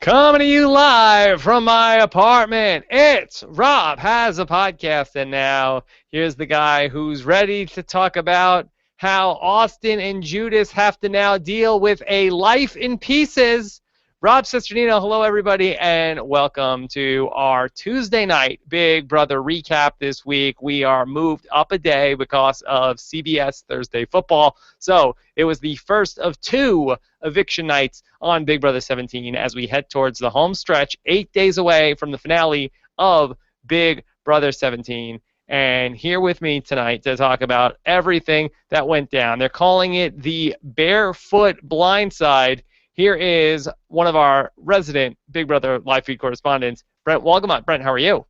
Coming to you live from my apartment. It's Rob Has a Podcast. And now here's the guy who's ready to talk about how Austin and Judas have to now deal with a life in pieces. Rob Cesternino, hello everybody, and welcome to our Tuesday night Big Brother recap this week. We are moved up a day because of CBS Thursday football. So it was the first of two eviction nights on Big Brother 17 as we head towards the home stretch, 8 days away from the finale of Big Brother 17. And here with me tonight to talk about everything that went down. They're calling it the Barefoot Blindside. Here is one of our resident Big Brother live feed correspondents, Brent Walgamot. Brent, how are you?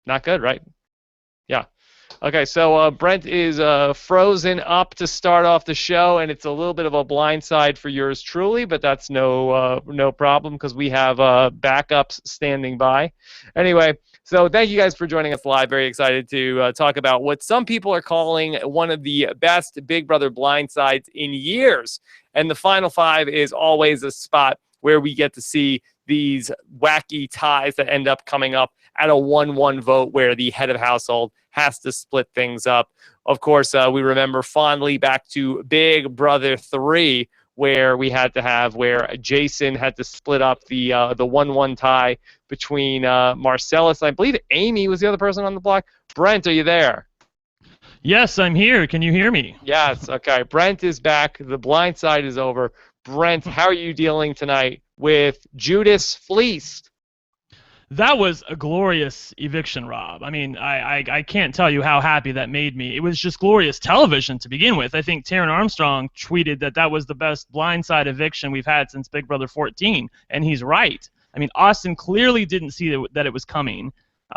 Not good, right? Yeah. Okay, so Brent is frozen up to start off the show, and it's a little bit of a blindside for yours truly, but that's no problem because we have backups standing by. Anyway, so thank you guys for joining us live. Very excited to talk about what some people are calling one of the best Big Brother blindsides in years. And the Final Five is always a spot where we get to see these wacky ties that end up coming up at a 1-1 vote where the head of household has to split things up. Of course, we remember fondly back to Big Brother 3 where Jason had to split up the 1-1 tie between Marcellus. I believe Amy was the other person on the block. Brent, are you there? Yes, I'm here. Can you hear me? Yes. Okay. Brent is back. The blind side is over. Brent, how are you dealing tonight with Judas fleeced? That was a glorious eviction, Rob. I mean, I can't tell you how happy that made me. It was just glorious television to begin with. I think Taron Armstrong tweeted that was the best blindside eviction we've had since Big Brother 14, and he's right. I mean, Austin clearly didn't see that it was coming.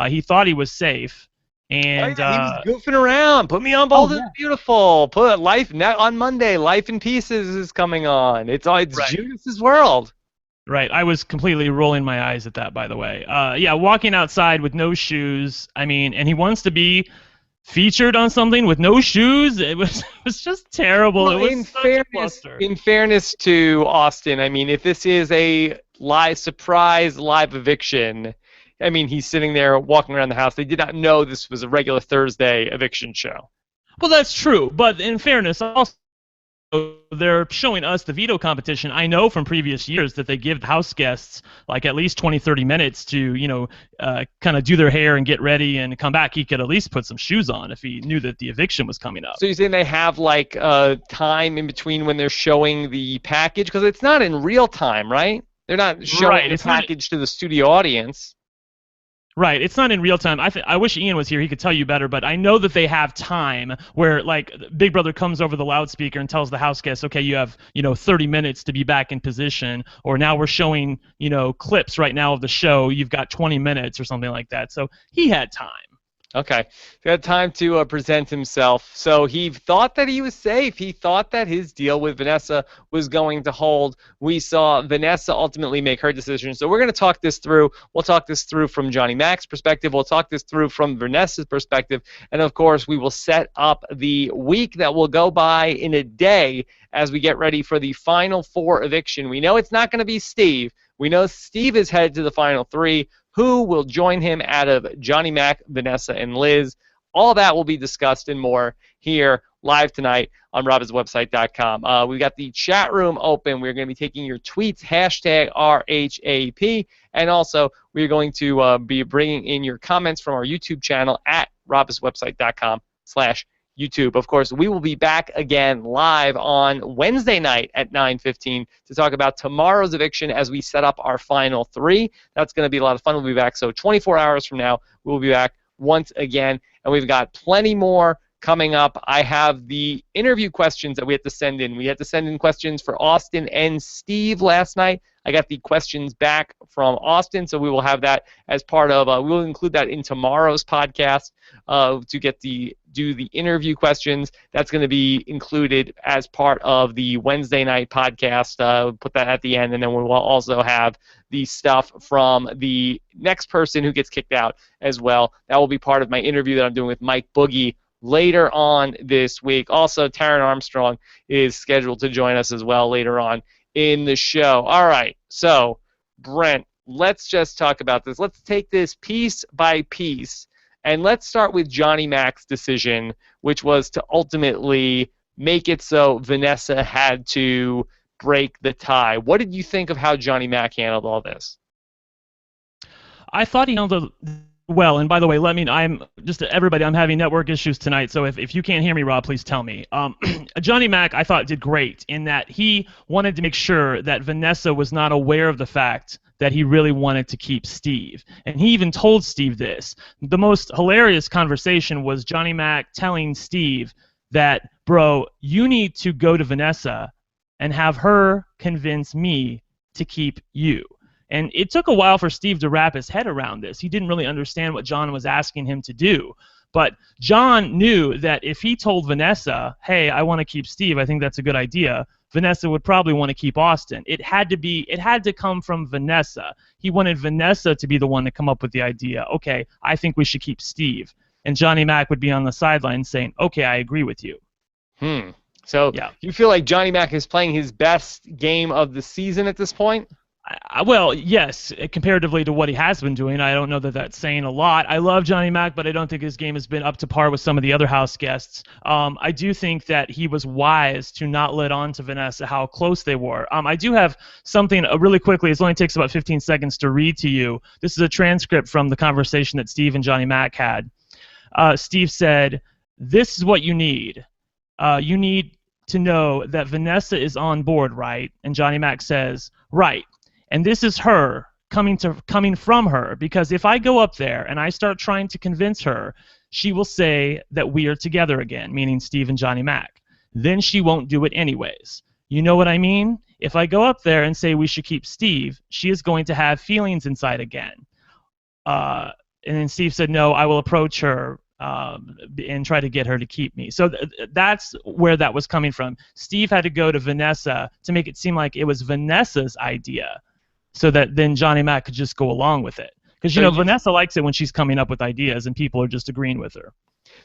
He thought he was safe. And he was goofing around. Put me on Bold and Beautiful. Put Life on Monday. Life in Pieces is coming on. It's right. Judas's world. Right. I was completely rolling my eyes at that, by the way. Yeah, walking outside with no shoes. I mean, and he wants to be featured on something with no shoes. It was just terrible. Well, it was in fairness to Austin, I mean, if this is a surprise live eviction, I mean, he's sitting there walking around the house. They did not know this was a regular Thursday eviction show. Well, that's true. But in fairness, also, they're showing us the veto competition. I know from previous years that they give house guests like at least 20, 30 minutes to, kind of do their hair and get ready and come back. He could at least put some shoes on if he knew that the eviction was coming up. So you're saying they have like time in between when they're showing the package? Because it's not in real time, right? They're not showing the package to the studio audience. Right, it's not in real time. I wish Ian was here. He could tell you better, but I know that they have time where, like, Big Brother comes over the loudspeaker and tells the house guests, okay, you have, 30 minutes to be back in position, or now we're showing, clips right now of the show. You've got 20 minutes or something like that. So he had time. Okay. He had time to present himself. So he thought that he was safe. He thought that his deal with Vanessa was going to hold. We saw Vanessa ultimately make her decision. So we're going to talk this through. We'll talk this through from Johnny Mac's perspective. We'll talk this through from Vanessa's perspective. And, of course, we will set up the week that will go by in a day as we get ready for the Final Four eviction. We know it's not going to be Steve. We know Steve is headed to the Final Three. Who will join him out of Johnny Mac, Vanessa, and Liz? All that will be discussed and more here live tonight on robhasawebsite.com. We've got the chat room open. We're going to be taking your tweets, hashtag RHAP, and also we're going to be bringing in your comments from our YouTube channel at robhasawebsite.com/YouTube. Of course, we will be back again live on Wednesday night at 9:15 to talk about tomorrow's eviction as we set up our final three. That's going to be a lot of fun. We'll be back. So 24 hours from now, we'll be back once again, and we've got plenty more coming up. I have the interview questions that we had to send in. We had to send in questions for Austin and Steve last night. I got the questions back from Austin, so we will have that as part of, we will include that in tomorrow's podcast to do the interview questions. That's going to be included as part of the Wednesday night podcast. Put that at the end, and then we will also have the stuff from the next person who gets kicked out as well. That will be part of my interview that I'm doing with Mike Boogie later on this week. Also, Taron Armstrong is scheduled to join us as well later on in the show. All right, so Brent, let's just talk about this. Let's take this piece by piece, and let's start with Johnny Mac's decision, which was to ultimately make it so Vanessa had to break the tie. What did you think of how Johnny Mac handled all this? I thought he handled it well. And by the way, I'm just everybody. I'm having network issues tonight, so if you can't hear me, Rob, please tell me. Johnny Mac, I thought did great in that he wanted to make sure that Vanessa was not aware of the fact that he really wanted to keep Steve, and he even told Steve this. The most hilarious conversation was Johnny Mac telling Steve that, bro, you need to go to Vanessa and have her convince me to keep you. And it took a while for Steve to wrap his head around this. He didn't really understand what John was asking him to do. But John knew that if he told Vanessa, hey, I want to keep Steve, I think that's a good idea, Vanessa would probably want to keep Austin. It had to come from Vanessa. He wanted Vanessa to be the one to come up with the idea, okay, I think we should keep Steve. And Johnny Mac would be on the sideline saying, okay, I agree with you. So yeah. You feel like Johnny Mac is playing his best game of the season at this point? Well, yes, comparatively to what he has been doing. I don't know that that's saying a lot. I love Johnny Mac, but I don't think his game has been up to par with some of the other house guests. I do think that he was wise to not let on to Vanessa how close they were. I do have something really quickly. It only takes about 15 seconds to read to you. This is a transcript from the conversation that Steve and Johnny Mac had. Steve said, this is what you need. You need to know that Vanessa is on board, right? And Johnny Mac says, right. And this is her coming from her, because if I go up there and I start trying to convince her, she will say that we are together again, meaning Steve and Johnny Mac. Then she won't do it anyways. You know what I mean? If I go up there and say we should keep Steve, she is going to have feelings inside again. And then Steve said, no, I will approach her and try to get her to keep me. So that's where that was coming from. Steve had to go to Vanessa to make it seem like it was Vanessa's idea, so that then Johnny Mac could just go along with it. Because, Vanessa likes it when she's coming up with ideas and people are just agreeing with her.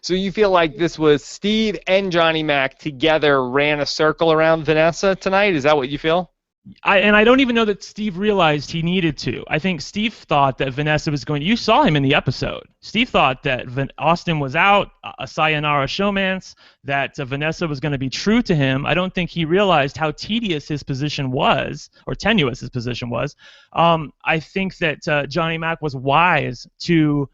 So you feel like this was Steve and Johnny Mac together ran a circle around Vanessa tonight? Is that what you feel? I don't even know that Steve realized he needed to. I think Steve thought that Vanessa was going to... You saw him in the episode. Steve thought that Austin was out, a sayonara showmance, that Vanessa was going to be true to him. I don't think he realized how tedious his position was, or tenuous his position was. I think that Johnny Mac was wise to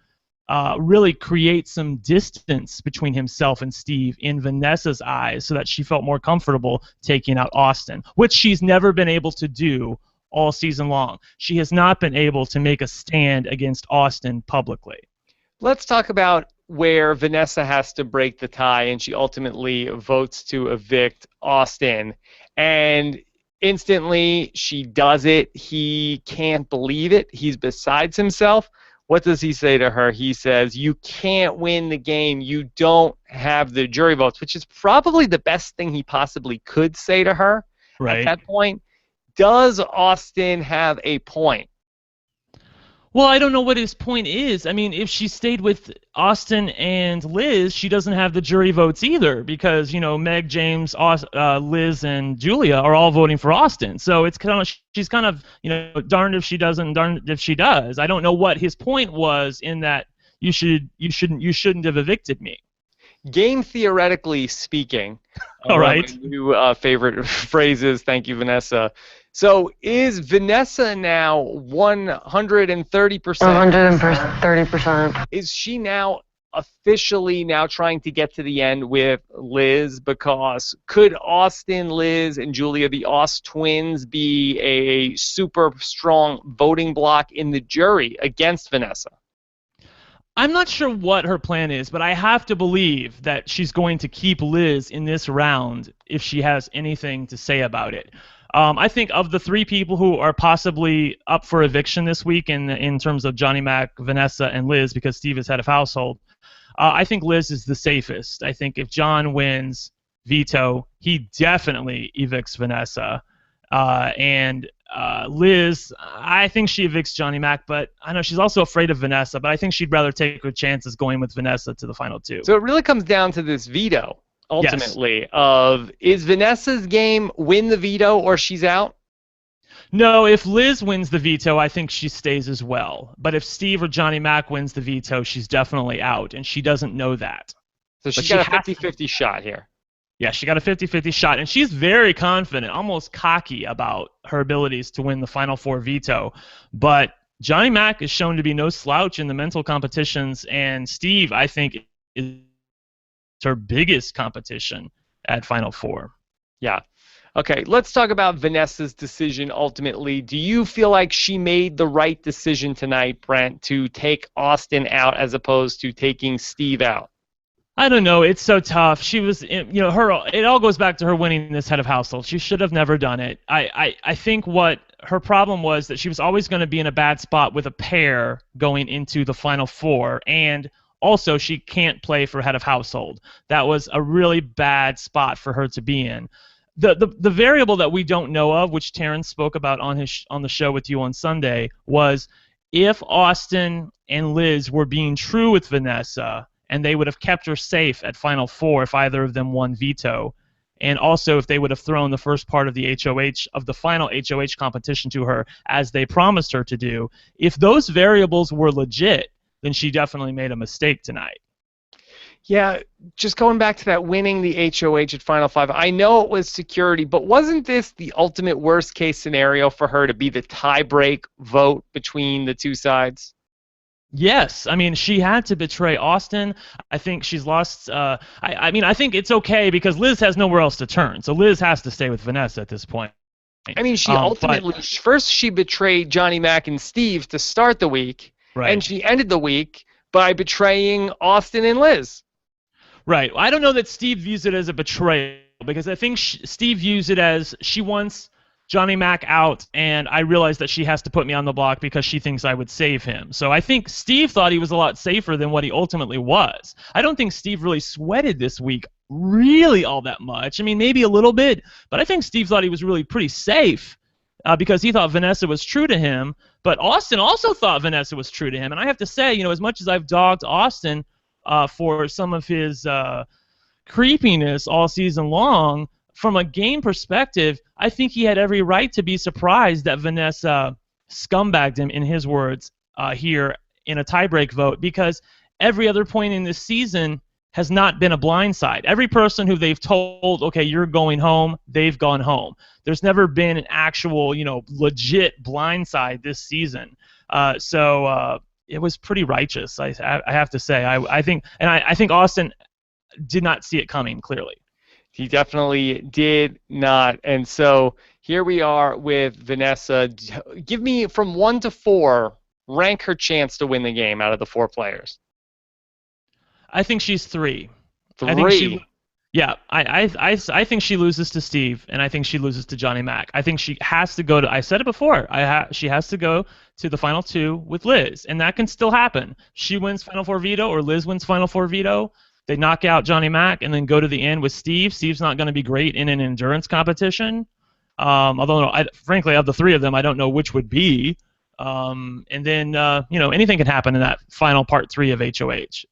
really create some distance between himself and Steve in Vanessa's eyes so that she felt more comfortable taking out Austin, which she's never been able to do all season long. She has not been able to make a stand against Austin publicly. Let's talk about where Vanessa has to break the tie and she ultimately votes to evict Austin. And instantly she does it. He can't believe it. He's besides himself. What does he say to her? He says, you can't win the game. You don't have the jury votes, which is probably the best thing he possibly could say to her at that point. Does Austin have a point? Well, I don't know what his point is. I mean, if she stayed with Austin and Liz, she doesn't have the jury votes either because, Meg, James, Liz, and Julia are all voting for Austin. So it's kind of, she's kind of, darned if she doesn't, darned if she does. I don't know what his point was in that you shouldn't have evicted me. Game theoretically speaking, all right. New favorite phrases. Thank you, Vanessa. So is Vanessa now 130%? 130%. Is she now officially trying to get to the end with Liz? Because could Austin, Liz, and Julia, the Aust twins, be a super strong voting block in the jury against Vanessa? I'm not sure what her plan is, but I have to believe that she's going to keep Liz in this round if she has anything to say about it. I think of the three people who are possibly up for eviction this week in terms of Johnny Mac, Vanessa, and Liz, because Steve is head of household, I think Liz is the safest. I think if John wins veto, he definitely evicts Vanessa. And Liz, I think she evicts Johnny Mac, but I know she's also afraid of Vanessa, but I think she'd rather take her chances going with Vanessa to the final two. So it really comes down to this veto, ultimately, of is Vanessa's game win the veto or she's out? No, if Liz wins the veto, I think she stays as well. But if Steve or Johnny Mac wins the veto, she's definitely out, and she doesn't know that. So But she's she got a has to. 50-50 shot here. Yeah, she got a 50-50 shot, and she's very confident, almost cocky about her abilities to win the Final Four veto. But Johnny Mac is shown to be no slouch in the mental competitions, and Steve, I think, is her biggest competition at Final Four. Yeah. Okay, let's talk about Vanessa's decision ultimately. Do you feel like she made the right decision tonight, Brent, to take Austin out as opposed to taking Steve out? I don't know. It's so tough. She was, her. It all goes back to her winning this head of household. She should have never done it. I think what her problem was that she was always going to be in a bad spot with a pair going into the Final Four, and also she can't play for head of household. That was a really bad spot for her to be in. The variable that we don't know of, which Terrence spoke about on the show with you on Sunday, was if Austin and Liz were being true with Vanessa, and they would have kept her safe at Final Four if either of them won veto, and also if they would have thrown the first part of the final HOH competition to her as they promised her to do. If those variables were legit, then she definitely made a mistake tonight. Yeah, just going back to that winning the HOH at Final Five, I know it was security, but wasn't this the ultimate worst case scenario for her to be the tie-break vote between the two sides? Yes, I mean, she had to betray Austin. I think she's lost. I think it's okay because Liz has nowhere else to turn, so Liz has to stay with Vanessa at this point. I mean, she ultimately first she betrayed Johnny Mac and Steve to start the week, right, and she ended the week by betraying Austin and Liz. Right. I don't know that Steve views it as a betrayal because I think Steve views it as she wants Johnny Mac out, and I realize that she has to put me on the block because she thinks I would save him. So I think Steve thought he was a lot safer than what he ultimately was. I don't think Steve really sweated this week really all that much. I mean, maybe a little bit, but I think Steve thought he was really pretty safe because he thought Vanessa was true to him. But Austin also thought Vanessa was true to him. And I have to say, as much as I've dogged Austin for some of his creepiness all season long, from a game perspective, I think he had every right to be surprised that Vanessa scumbagged him, in his words, here in a tiebreak vote, because every other point in this season has not been a blindside. Every person who they've told, okay, you're going home, they've gone home. There's never been an actual, legit blindside this season. So it was pretty righteous, I have to say. I think Austin did not see it coming clearly. He definitely did not. And so here we are with Vanessa. Give me from 1 to 4, rank her chance to win the game out of the 4 players. I think she's 3. 3? I think she loses to Steve, and I think she loses to Johnny Mac. I think she has to go to, I said it before, she has to go to the Final 2 with Liz, and that can still happen. She wins Final Four veto, or Liz wins Final Four veto. They knock out Johnny Mac and then go to the end with Steve. Steve's not going to be great in an endurance competition. Although, frankly, of the 3 of them, I don't know which would be. And then, anything can happen in that final part 3 of HOH.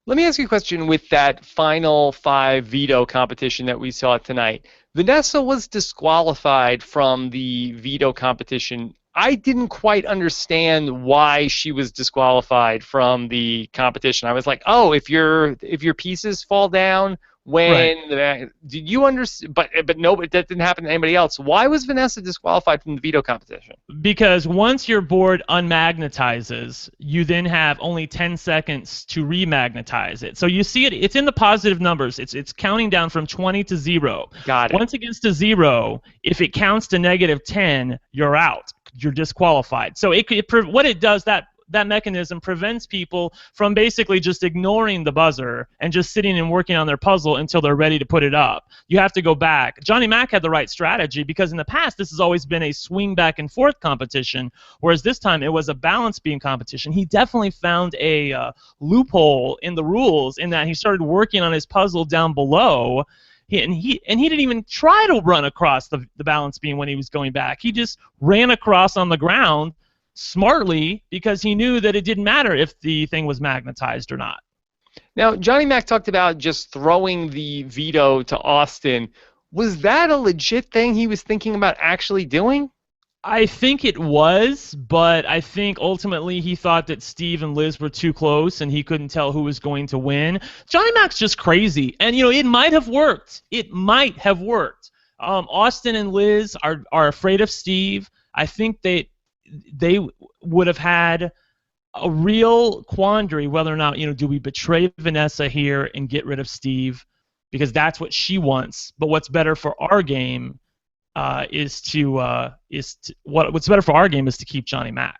Let me ask you a question with that Final 5 veto competition that we saw tonight. Vanessa was disqualified from the veto competition. I didn't quite understand why she was disqualified from the competition. I was like, oh, if your pieces fall down when did you understand? But no, that didn't happen to anybody else. Why was Vanessa disqualified from the veto competition? Because once your board unmagnetizes, you then have only 10 seconds to remagnetize it. So you see it; it's in the positive numbers. It's counting down from 20 to 0. Got it. Once it gets to 0, if it counts to -10, you're out. You're disqualified. So what it does, that mechanism prevents people from basically just ignoring the buzzer and just sitting and working on their puzzle until they're ready to put it up. You have to go back. Johnny Mac had the right strategy because in the past this has always been a swing back and forth competition, whereas this time it was a balance beam competition. He definitely found a loophole in the rules in that he started working on his puzzle down below. He didn't even try to run across the balance beam when he was going back. He just ran across on the ground smartly because he knew that it didn't matter if the thing was magnetized or not. Now, Johnny Mac talked about just throwing the veto to Austin. Was that a legit thing he was thinking about actually doing? I think it was, but I think ultimately he thought that Steve and Liz were too close and he couldn't tell who was going to win. Johnny Mac's just crazy. And, it might have worked. It might have worked. Austin and Liz are afraid of Steve. I think they would have had a real quandary whether or not, do we betray Vanessa here and get rid of Steve? Because that's what she wants. But what's better for our game what's better for our game is to keep Johnny Mac.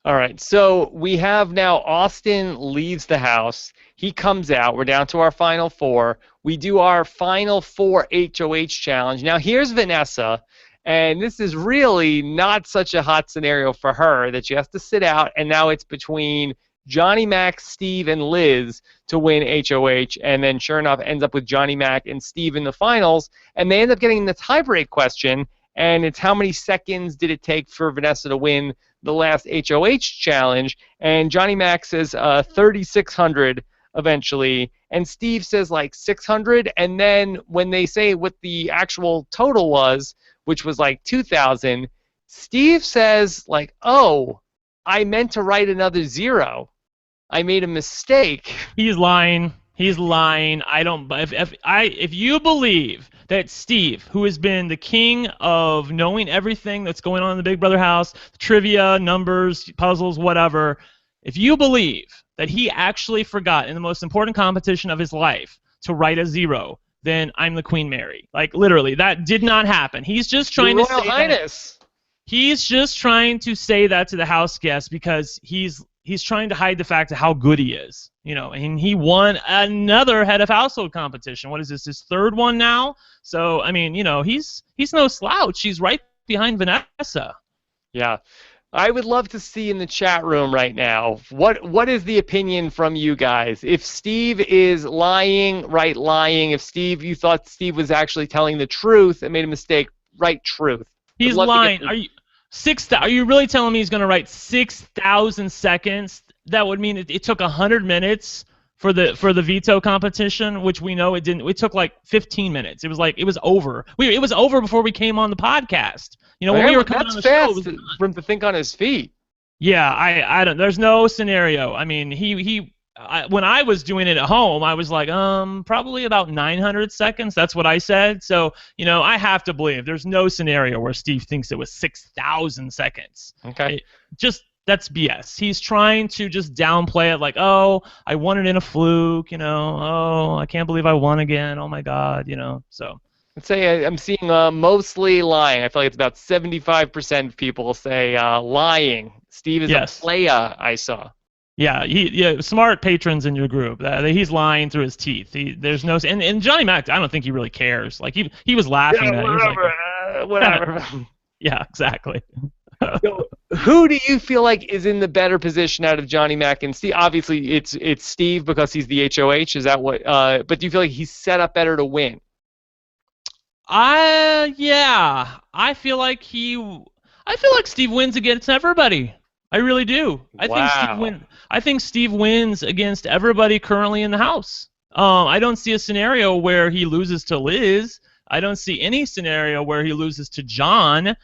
All right, so we have now Austin leaves the house. He comes out. We're down to our final four. We do our final four HOH challenge. Now here's Vanessa, and this is really not such a hot scenario for her that she has to sit out, and now it's between Johnny Mac, Steve, and Liz to win HOH, and then sure enough ends up with Johnny Mac and Steve in the finals, and they end up getting the tiebreak question, and it's how many seconds did it take for Vanessa to win the last HOH challenge, and Johnny Mac says 3,600 eventually, and Steve says like 600, and then when they say what the actual total was, which was like 2,000, Steve says like, oh, I meant to write another 0. I made a mistake. He's lying. He's lying. I don't. If you believe that Steve, who has been the king of knowing everything that's going on in the Big Brother house, trivia, numbers, puzzles, whatever, if you believe that he actually forgot in the most important competition of his life to write a 0, then I'm the Queen Mary. Like literally, that did not happen. He's just trying Your to Royal say Highness. He's just trying to say that to the house guests because he's trying to hide the fact of how good he is, and he won another head of household competition. What is this, his third one now? So, I mean, he's no slouch. He's right behind Vanessa. Yeah. I would love to see in the chat room right now, what is the opinion from you guys? If Steve is lying, write lying. If you thought Steve was actually telling the truth and made a mistake, write truth. He's lying. Are you really telling me he's going to write 6,000 seconds? That would mean it took 100 minutes for the veto competition, which we know it didn't. It took like 15 minutes. It was over. It was over before we came on the podcast. When we were coming on the show, that's fast for him to think on his feet. Yeah, I don't. There's no scenario. I mean, when I was doing it at home, I was like, probably about 900 seconds. That's what I said. So, I have to believe there's no scenario where Steve thinks it was 6,000 seconds. Okay. That's BS. He's trying to just downplay it like, oh, I won it in a fluke, oh, I can't believe I won again. Oh my God, so. Let's say I'm seeing mostly lying. I feel like it's about 75% of people say lying. Steve is a playa, I saw. Yeah, smart patrons in your group. He's lying through his teeth. There's no, and Johnny Mac, I don't think he really cares. Like he was laughing at it. Whatever, whatever. Yeah, exactly. So, who do you feel like is in the better position out of Johnny Mac and Steve? Obviously, it's Steve because he's the HOH. Is that what? But do you feel like he's set up better to win? Yeah. I feel like Steve wins against everybody. I really do. I think Steve wins against everybody currently in the house. I don't see a scenario where he loses to Liz. I don't see any scenario where he loses to John.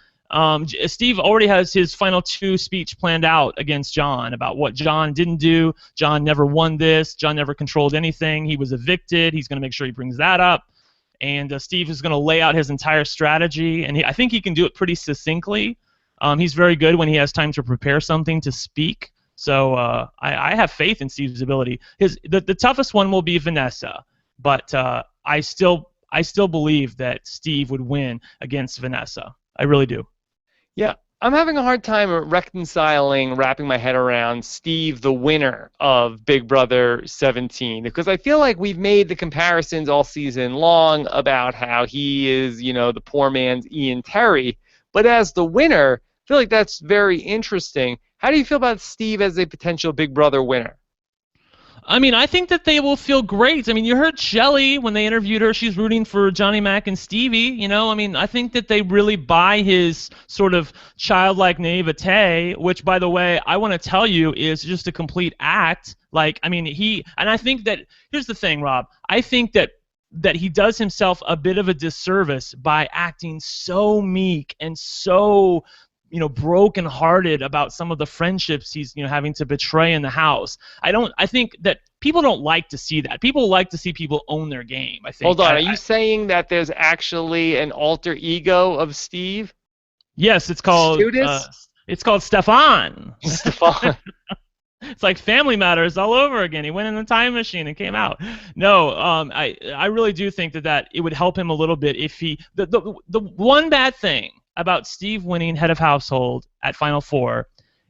Steve already has his final 2 speech planned out against John about what John didn't do. John never won this. John never controlled anything. He was evicted. He's going to make sure he brings that up. And Steve is going to lay out his entire strategy, and I think he can do it pretty succinctly. He's very good when he has time to prepare something to speak. So I have faith in Steve's ability. The toughest one will be Vanessa, but I still believe that Steve would win against Vanessa. I really do. Yeah, I'm having a hard time wrapping my head around Steve, the winner of Big Brother 17, because I feel like we've made the comparisons all season long about how he is, the poor man's Ian Terry, but as the winner, I feel like that's very interesting. How do you feel about Steve as a potential Big Brother winner? I mean, I think that they will feel great. I mean, you heard Shelly when they interviewed her. She's rooting for Johnny Mac and Stevie. I mean, I think that they really buy his sort of childlike naivete, which, by the way, I want to tell you is just a complete act. Like, I mean, and I think that, here's the thing, Rob. I think that that he does himself a bit of a disservice by acting so meek and so, brokenhearted about some of the friendships he's, having to betray in the house. I think that people don't like to see that. People like to see people own their game, I think. Hold on, are you saying that there's actually an alter ego of Steve? Yes, it's called Stefan. Stefan. It's like Family Matters all over again. He went in the time machine and came out. No, I really do think that it would help him a little bit if he. The one bad thing about Steve winning head of household at Final Four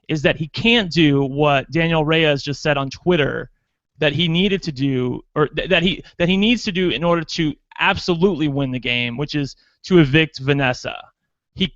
is that he can't do what Daniel Reyes just said on Twitter that he needed to do, or that he needs to do in order to absolutely win the game, which is to evict Vanessa.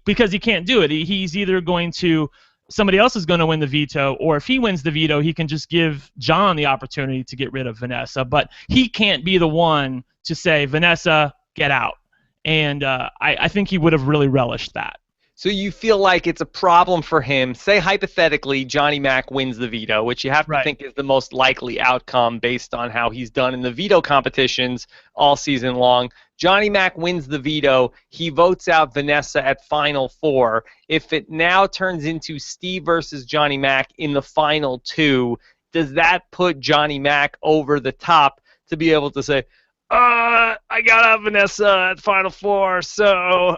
Because he can't do it. He's either going to. Somebody else is going to win the veto, or if he wins the veto, he can just give John the opportunity to get rid of Vanessa. But he can't be the one to say, Vanessa, get out. And I think he would have really relished that. So you feel like it's a problem for him. Say, hypothetically, Johnny Mac wins the veto, which you have to think is the most likely outcome based on how he's done in the veto competitions all season long. Johnny Mac wins the veto. He votes out Vanessa at Final Four. If it now turns into Steve versus Johnny Mac in the Final Two, does that put Johnny Mac over the top to be able to say, I got out Vanessa at Final Four, so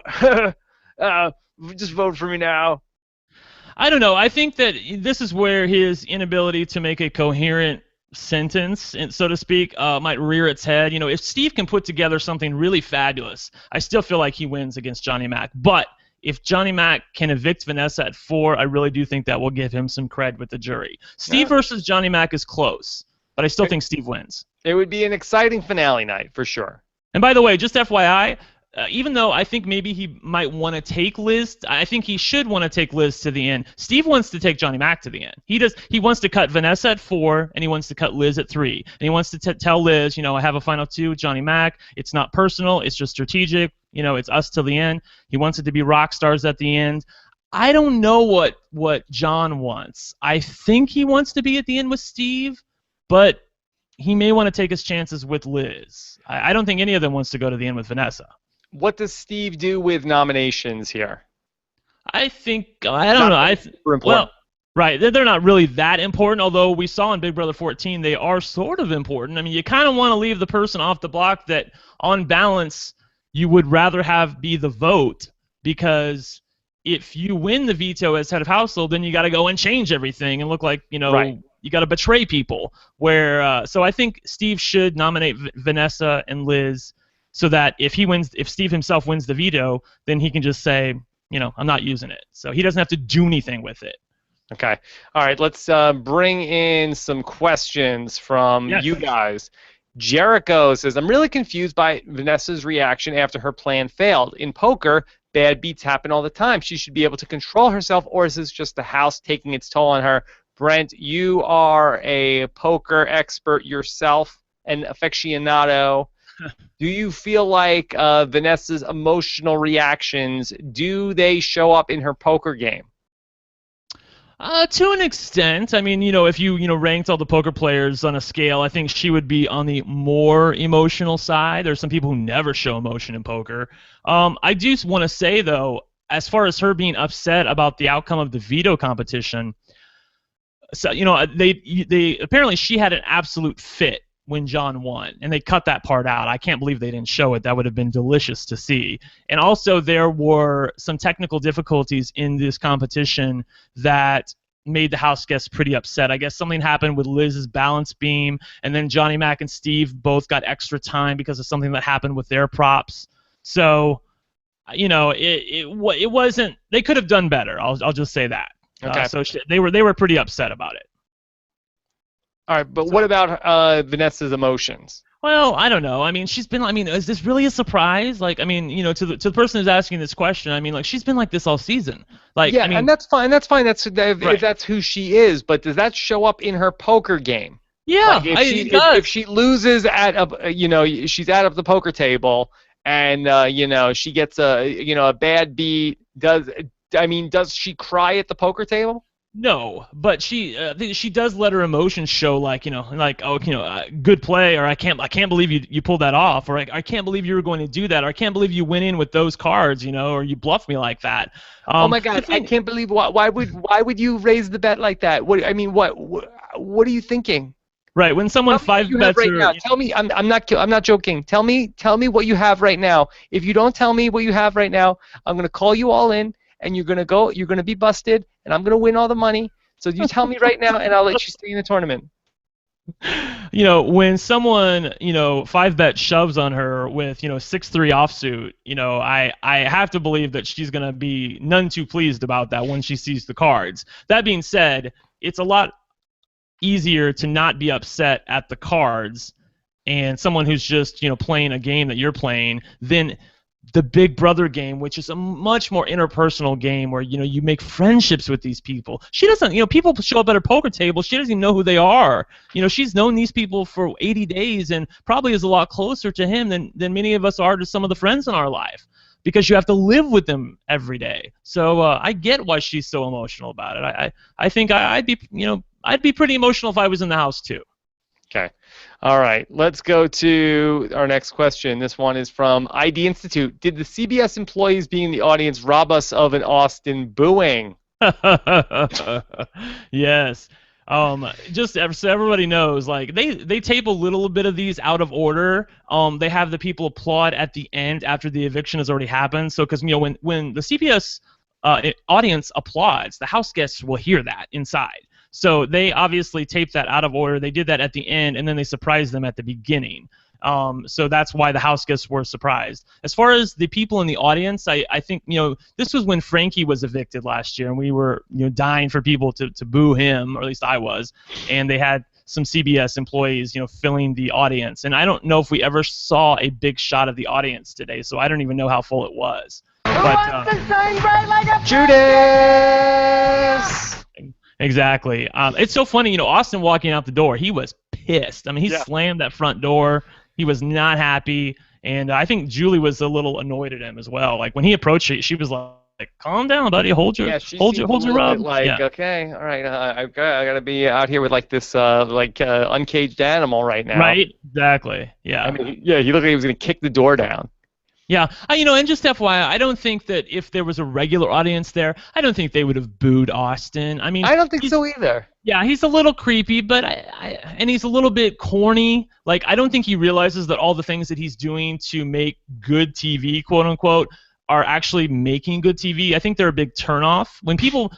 just vote for me now? I don't know. I think that this is where his inability to make a coherent sentence, so to speak, might rear its head. If Steve can put together something really fabulous, I still feel like he wins against Johnny Mac. But if Johnny Mac can evict Vanessa at 4, I really do think that will give him some cred with the jury. Steve versus Johnny Mac is close, but I still think Steve wins. It would be an exciting finale night for sure. And by the way, just FYI, even though I think maybe he might want to take Liz, I think he should want to take Liz to the end. Steve wants to take Johnny Mac to the end. He wants to cut Vanessa at 4, and he wants to cut Liz at 3. And he wants to tell Liz, I have a Final 2 with Johnny Mac. It's not personal. It's just strategic. It's us till the end. He wants it to be rock stars at the end. I don't know what John wants. I think he wants to be at the end with Steve, but he may want to take his chances with Liz. I don't think any of them wants to go to the end with Vanessa. What does Steve do with nominations here? I don't know. Super important. Right. They're not really that important, although we saw in Big Brother 14 they are sort of important. I mean, you kind of want to leave the person off the block that, on balance, you would rather have be the vote, because if you win the veto as head of household, then you got to go and change everything and look like, you got to betray people. So I think Steve should nominate Vanessa and Liz, so that if Steve himself wins the veto, then he can just say, I'm not using it. So he doesn't have to do anything with it. Okay. All right, let's bring in some questions from you guys. Jericho says, I'm really confused by Vanessa's reaction after her plan failed. In poker, bad beats happen all the time. She should be able to control herself, or is this just the house taking its toll on her? Brent, you are a poker expert yourself, an aficionado. Do you feel like Vanessa's emotional reactions, do they show up in her poker game? To an extent. I mean, if you ranked all the poker players on a scale, I think she would be on the more emotional side. There's some people who never show emotion in poker. I do want to say, though, as far as her being upset about the outcome of the veto competition, so they apparently she had an absolute fit when John won, and they cut that part out. I can't believe they didn't show it. That would have been delicious to see. And also, there were some technical difficulties in this competition that made the house guests pretty upset. I guess something happened with Liz's balance beam, and then Johnny Mac and Steve both got extra time because of something that happened with their props. So, it wasn't. They could have done better. I'll just say that. Okay. So they were pretty upset about it. All right, but what about Vanessa's emotions? Well, I don't know. I mean, is this really a surprise? Like, I mean, to the person who's asking this question, I mean, like, she's been like this all season. Like, yeah, I mean, and that's fine. If that's who she is. But does that show up in her poker game? Yeah, like it does. If she loses at she's out of the poker table, and she gets a bad beat. Does she cry at the poker table? No, but she does let her emotions show, like, oh, good play, or I can't believe you pulled that off, or I can't believe you were going to do that, or I can't believe you went in with those cards, or you bluffed me like that. Oh my The God, I thing, can't believe why would you raise the bet like that? What I mean, what are you thinking? right, when someone Tell me what five you have bets right her, now. Tell me, I'm not joking. Tell me what you have right now. If you don't tell me what you have right now, I'm gonna call you all in, and you're gonna be busted, and I'm gonna win all the money. So you tell me right now, and I'll let you stay in the tournament. when someone, five bet shoves on her with, 6-3 offsuit, I have to believe that she's going to be none too pleased about that when she sees the cards. That being said, it's a lot easier to not be upset at the cards and someone who's just, playing a game that you're playing than the Big Brother game, which is a much more interpersonal game where, you make friendships with these people. She doesn't, people show up at her poker table, she doesn't even know who they are. She's known these people for 80 days and probably is a lot closer to him than many of us are to some of the friends in our life, because you have to live with them every day. So I get why she's so emotional about it. I think I'd be pretty emotional if I was in the house too. Okay. All right. Let's go to our next question. This one is from ID Institute. Did the CBS employees being in the audience rob us of an Austin booing? Yes. Just so everybody knows, like they tape a little bit of these out of order. They have the people applaud at the end after the eviction has already happened. So, because when the CBS audience applauds, the house guests will hear that inside. So they obviously taped that out of order. They did that at the end, and then they surprised them at the beginning. So that's why the house guests were surprised. As far as the people in the audience, I think, this was when Frankie was evicted last year, and we were, dying for people to boo him, or at least I was. And they had some CBS employees, filling the audience. And I don't know if we ever saw a big shot of the audience today, so I don't even know how full it was. But Judas! Exactly. It's so funny, Austin walking out the door, he was pissed. I mean, he slammed that front door. He was not happy, and I think Julie was a little annoyed at him as well. Like when he approached her, she was like, "Calm down, buddy. Hold your rub." Like, okay, all right, I gotta be out here with like this uncaged animal right now. Right. Exactly. Yeah. I mean, yeah, he looked like he was gonna kick the door down. Yeah, and just FYI, I don't think that if there was a regular audience there, I don't think they would have booed Austin. I mean, I don't think so either. Yeah, he's a little creepy, but and he's a little bit corny. Like, I don't think he realizes that all the things that he's doing to make good TV, quote unquote, are actually making good TV. I think they're a big turnoff. When people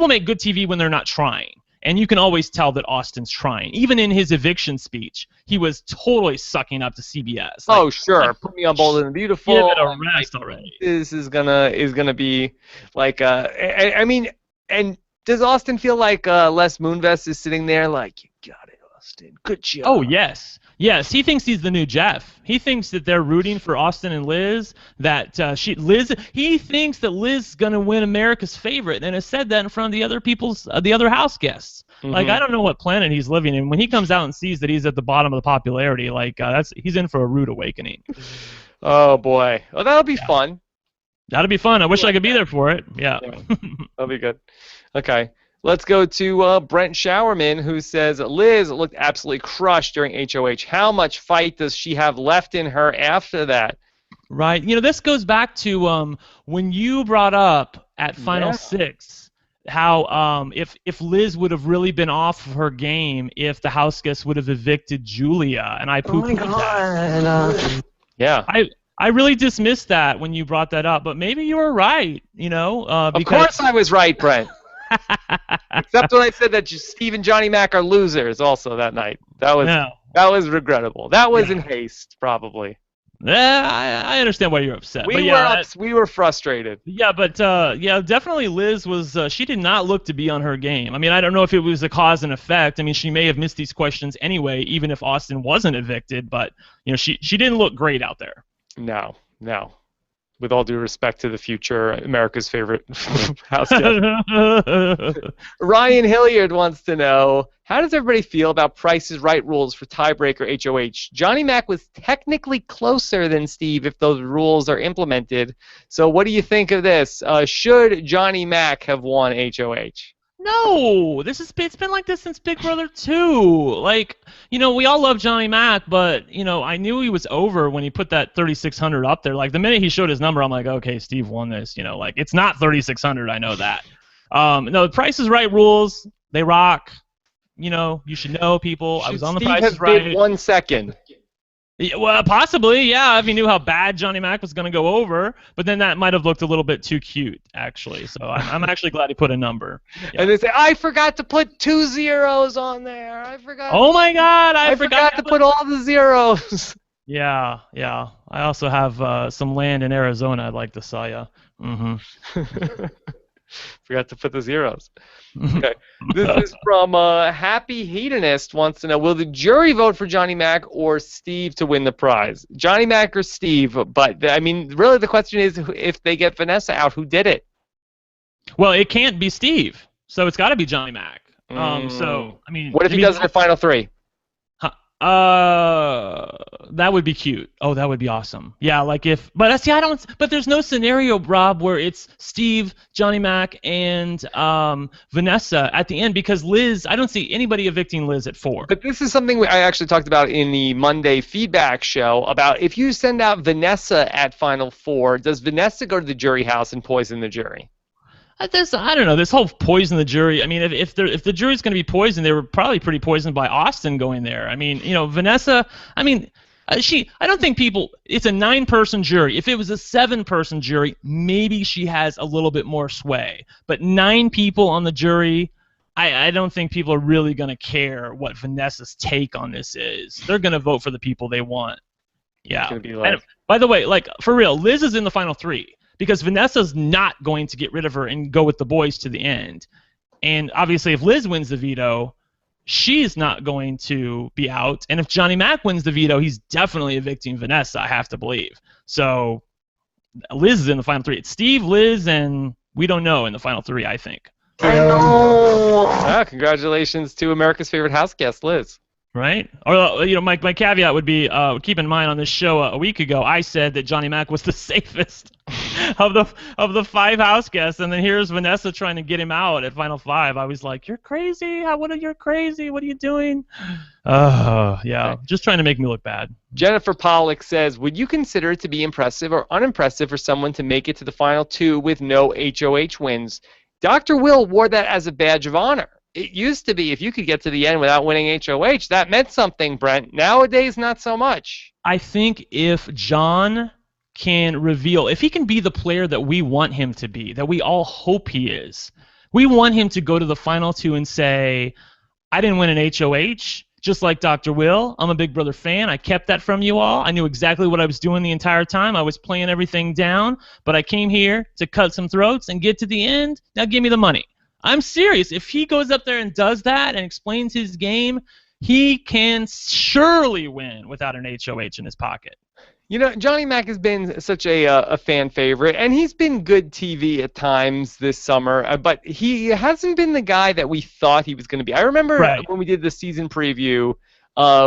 make good TV when they're not trying. And you can always tell that Austin's trying. Even in his eviction speech, he was totally sucking up to CBS. Like, oh, sure. Put me on Bold and Beautiful. Give it a rest already. This is gonna be like I mean, and does Austin feel like Les Moonves is sitting there like, you got it, Austin. Good job. Oh, yes. Yes, he thinks he's the new Jeff. He thinks that they're rooting for Austin and Liz. He thinks that Liz is gonna win America's favorite, and has said that in front of the other house guests. Mm-hmm. Like, I don't know what planet he's living in. When he comes out and sees that he's at the bottom of the popularity, like he's in for a rude awakening. Oh boy, well that'll be fun. That'll be fun. I wish I could be there for it. Yeah. That'll be good. Okay. Let's go to Brent Showerman, who says, Liz looked absolutely crushed during HOH. How much fight does she have left in her after that? Right. This goes back to when you brought up at Final Six how if Liz would have really been off of her game if the house guests would have evicted Julia, and I poo-pooed that. Yeah. I really dismissed that when you brought that up, but maybe you were right, Of course I was right, Brent. Except when I said that Steve and Johnny Mac are losers also that night. That was regrettable. That was in haste, probably. Yeah, I understand why you're upset. We were frustrated. Yeah, but definitely Liz was. She did not look to be on her game. I mean, I don't know if it was a cause and effect. I mean, she may have missed these questions anyway, even if Austin wasn't evicted. But she didn't look great out there. No. With all due respect to the future America's favorite house guest. Ryan Hilliard wants to know, how does everybody feel about Price is Right rules for tiebreaker HOH? Johnny Mac was technically closer than Steve if those rules are implemented. So what do you think of this? Should Johnny Mac have won HOH? No, it's been like this since Big Brother 2. Like, we all love Johnny Mac, but I knew he was over when he put that 3,600 up there. Like the minute he showed his number, I'm like, okay, Steve won this. Like it's not 3,600. I know that. No, the Price is Right rules, they rock. You should know, people. I was on the Steve Price have is Right. bid 1 second. Yeah, well, possibly, yeah, if he knew how bad Johnny Mac was going to go over, but then that might have looked a little bit too cute, actually. So I'm actually glad he put a number. Yeah. And they say, I forgot to put 2 zeros on there. I forgot. Oh my God, I forgot to put all the zeros. Yeah. I also have some land in Arizona I'd like to sell you. Forgot to put the zeros. Okay. This is from Happy Hedonist wants to know, will the jury vote for Johnny Mac or Steve to win the prize? Johnny Mac or Steve? But, really the question is, if they get Vanessa out, who did it? Well, it can't be Steve, so it's got to be Johnny Mac. What if he does it in final 3? That would be cute. Oh, that would be awesome. Yeah, but there's no scenario, Rob, where it's Steve, Johnny Mac, and Vanessa at the end, because Liz, I don't see anybody evicting Liz at 4. But this is something I actually talked about in the Monday feedback show about if you send out Vanessa at final 4, does Vanessa go to the jury house and poison the jury? I don't know. This whole poison the jury. I mean, if the jury's going to be poisoned, they were probably pretty poisoned by Austin going there. I mean, Vanessa. I mean, I don't think people. It's a 9-person jury. If it was a 7-person jury, maybe she has a little bit more sway. But 9 people on the jury, I don't think people are really going to care what Vanessa's take on this is. They're going to vote for the people they want. Yeah. It's gonna be like... By the way, for real, Liz is in the final 3. Because Vanessa's not going to get rid of her and go with the boys to the end. And obviously, if Liz wins the veto, she's not going to be out. And if Johnny Mac wins the veto, he's definitely evicting Vanessa, I have to believe. So Liz is in the final 3. It's Steve, Liz, and we don't know in the final 3, I think. Congratulations to America's favorite house guest, Liz. Right? Or my caveat would be, keep in mind on this show a week ago, I said that Johnny Mac was the safest of the 5 house guests, and then here's Vanessa trying to get him out at final 5. I was like, you're crazy. You're crazy. What are you doing? Yeah, okay. Just trying to make me look bad. Jennifer Pollock says, would you consider it to be impressive or unimpressive for someone to make it to the final 2 with no HOH wins? Dr. Will wore that as a badge of honor. It used to be if you could get to the end without winning HOH, that meant something, Brent. Nowadays, not so much. I think if John can reveal, if he can be the player that we want him to be, that we all hope he is, we want him to go to the final 2 and say, I didn't win an HOH, just like Dr. Will. I'm a Big Brother fan. I kept that from you all. I knew exactly what I was doing the entire time. I was playing everything down, but I came here to cut some throats and get to the end. Now give me the money. I'm serious. If he goes up there and does that and explains his game, he can surely win without an HOH in his pocket. Johnny Mac has been such a fan favorite, and he's been good TV at times this summer, but he hasn't been the guy that we thought he was going to be. I remember when we did the season preview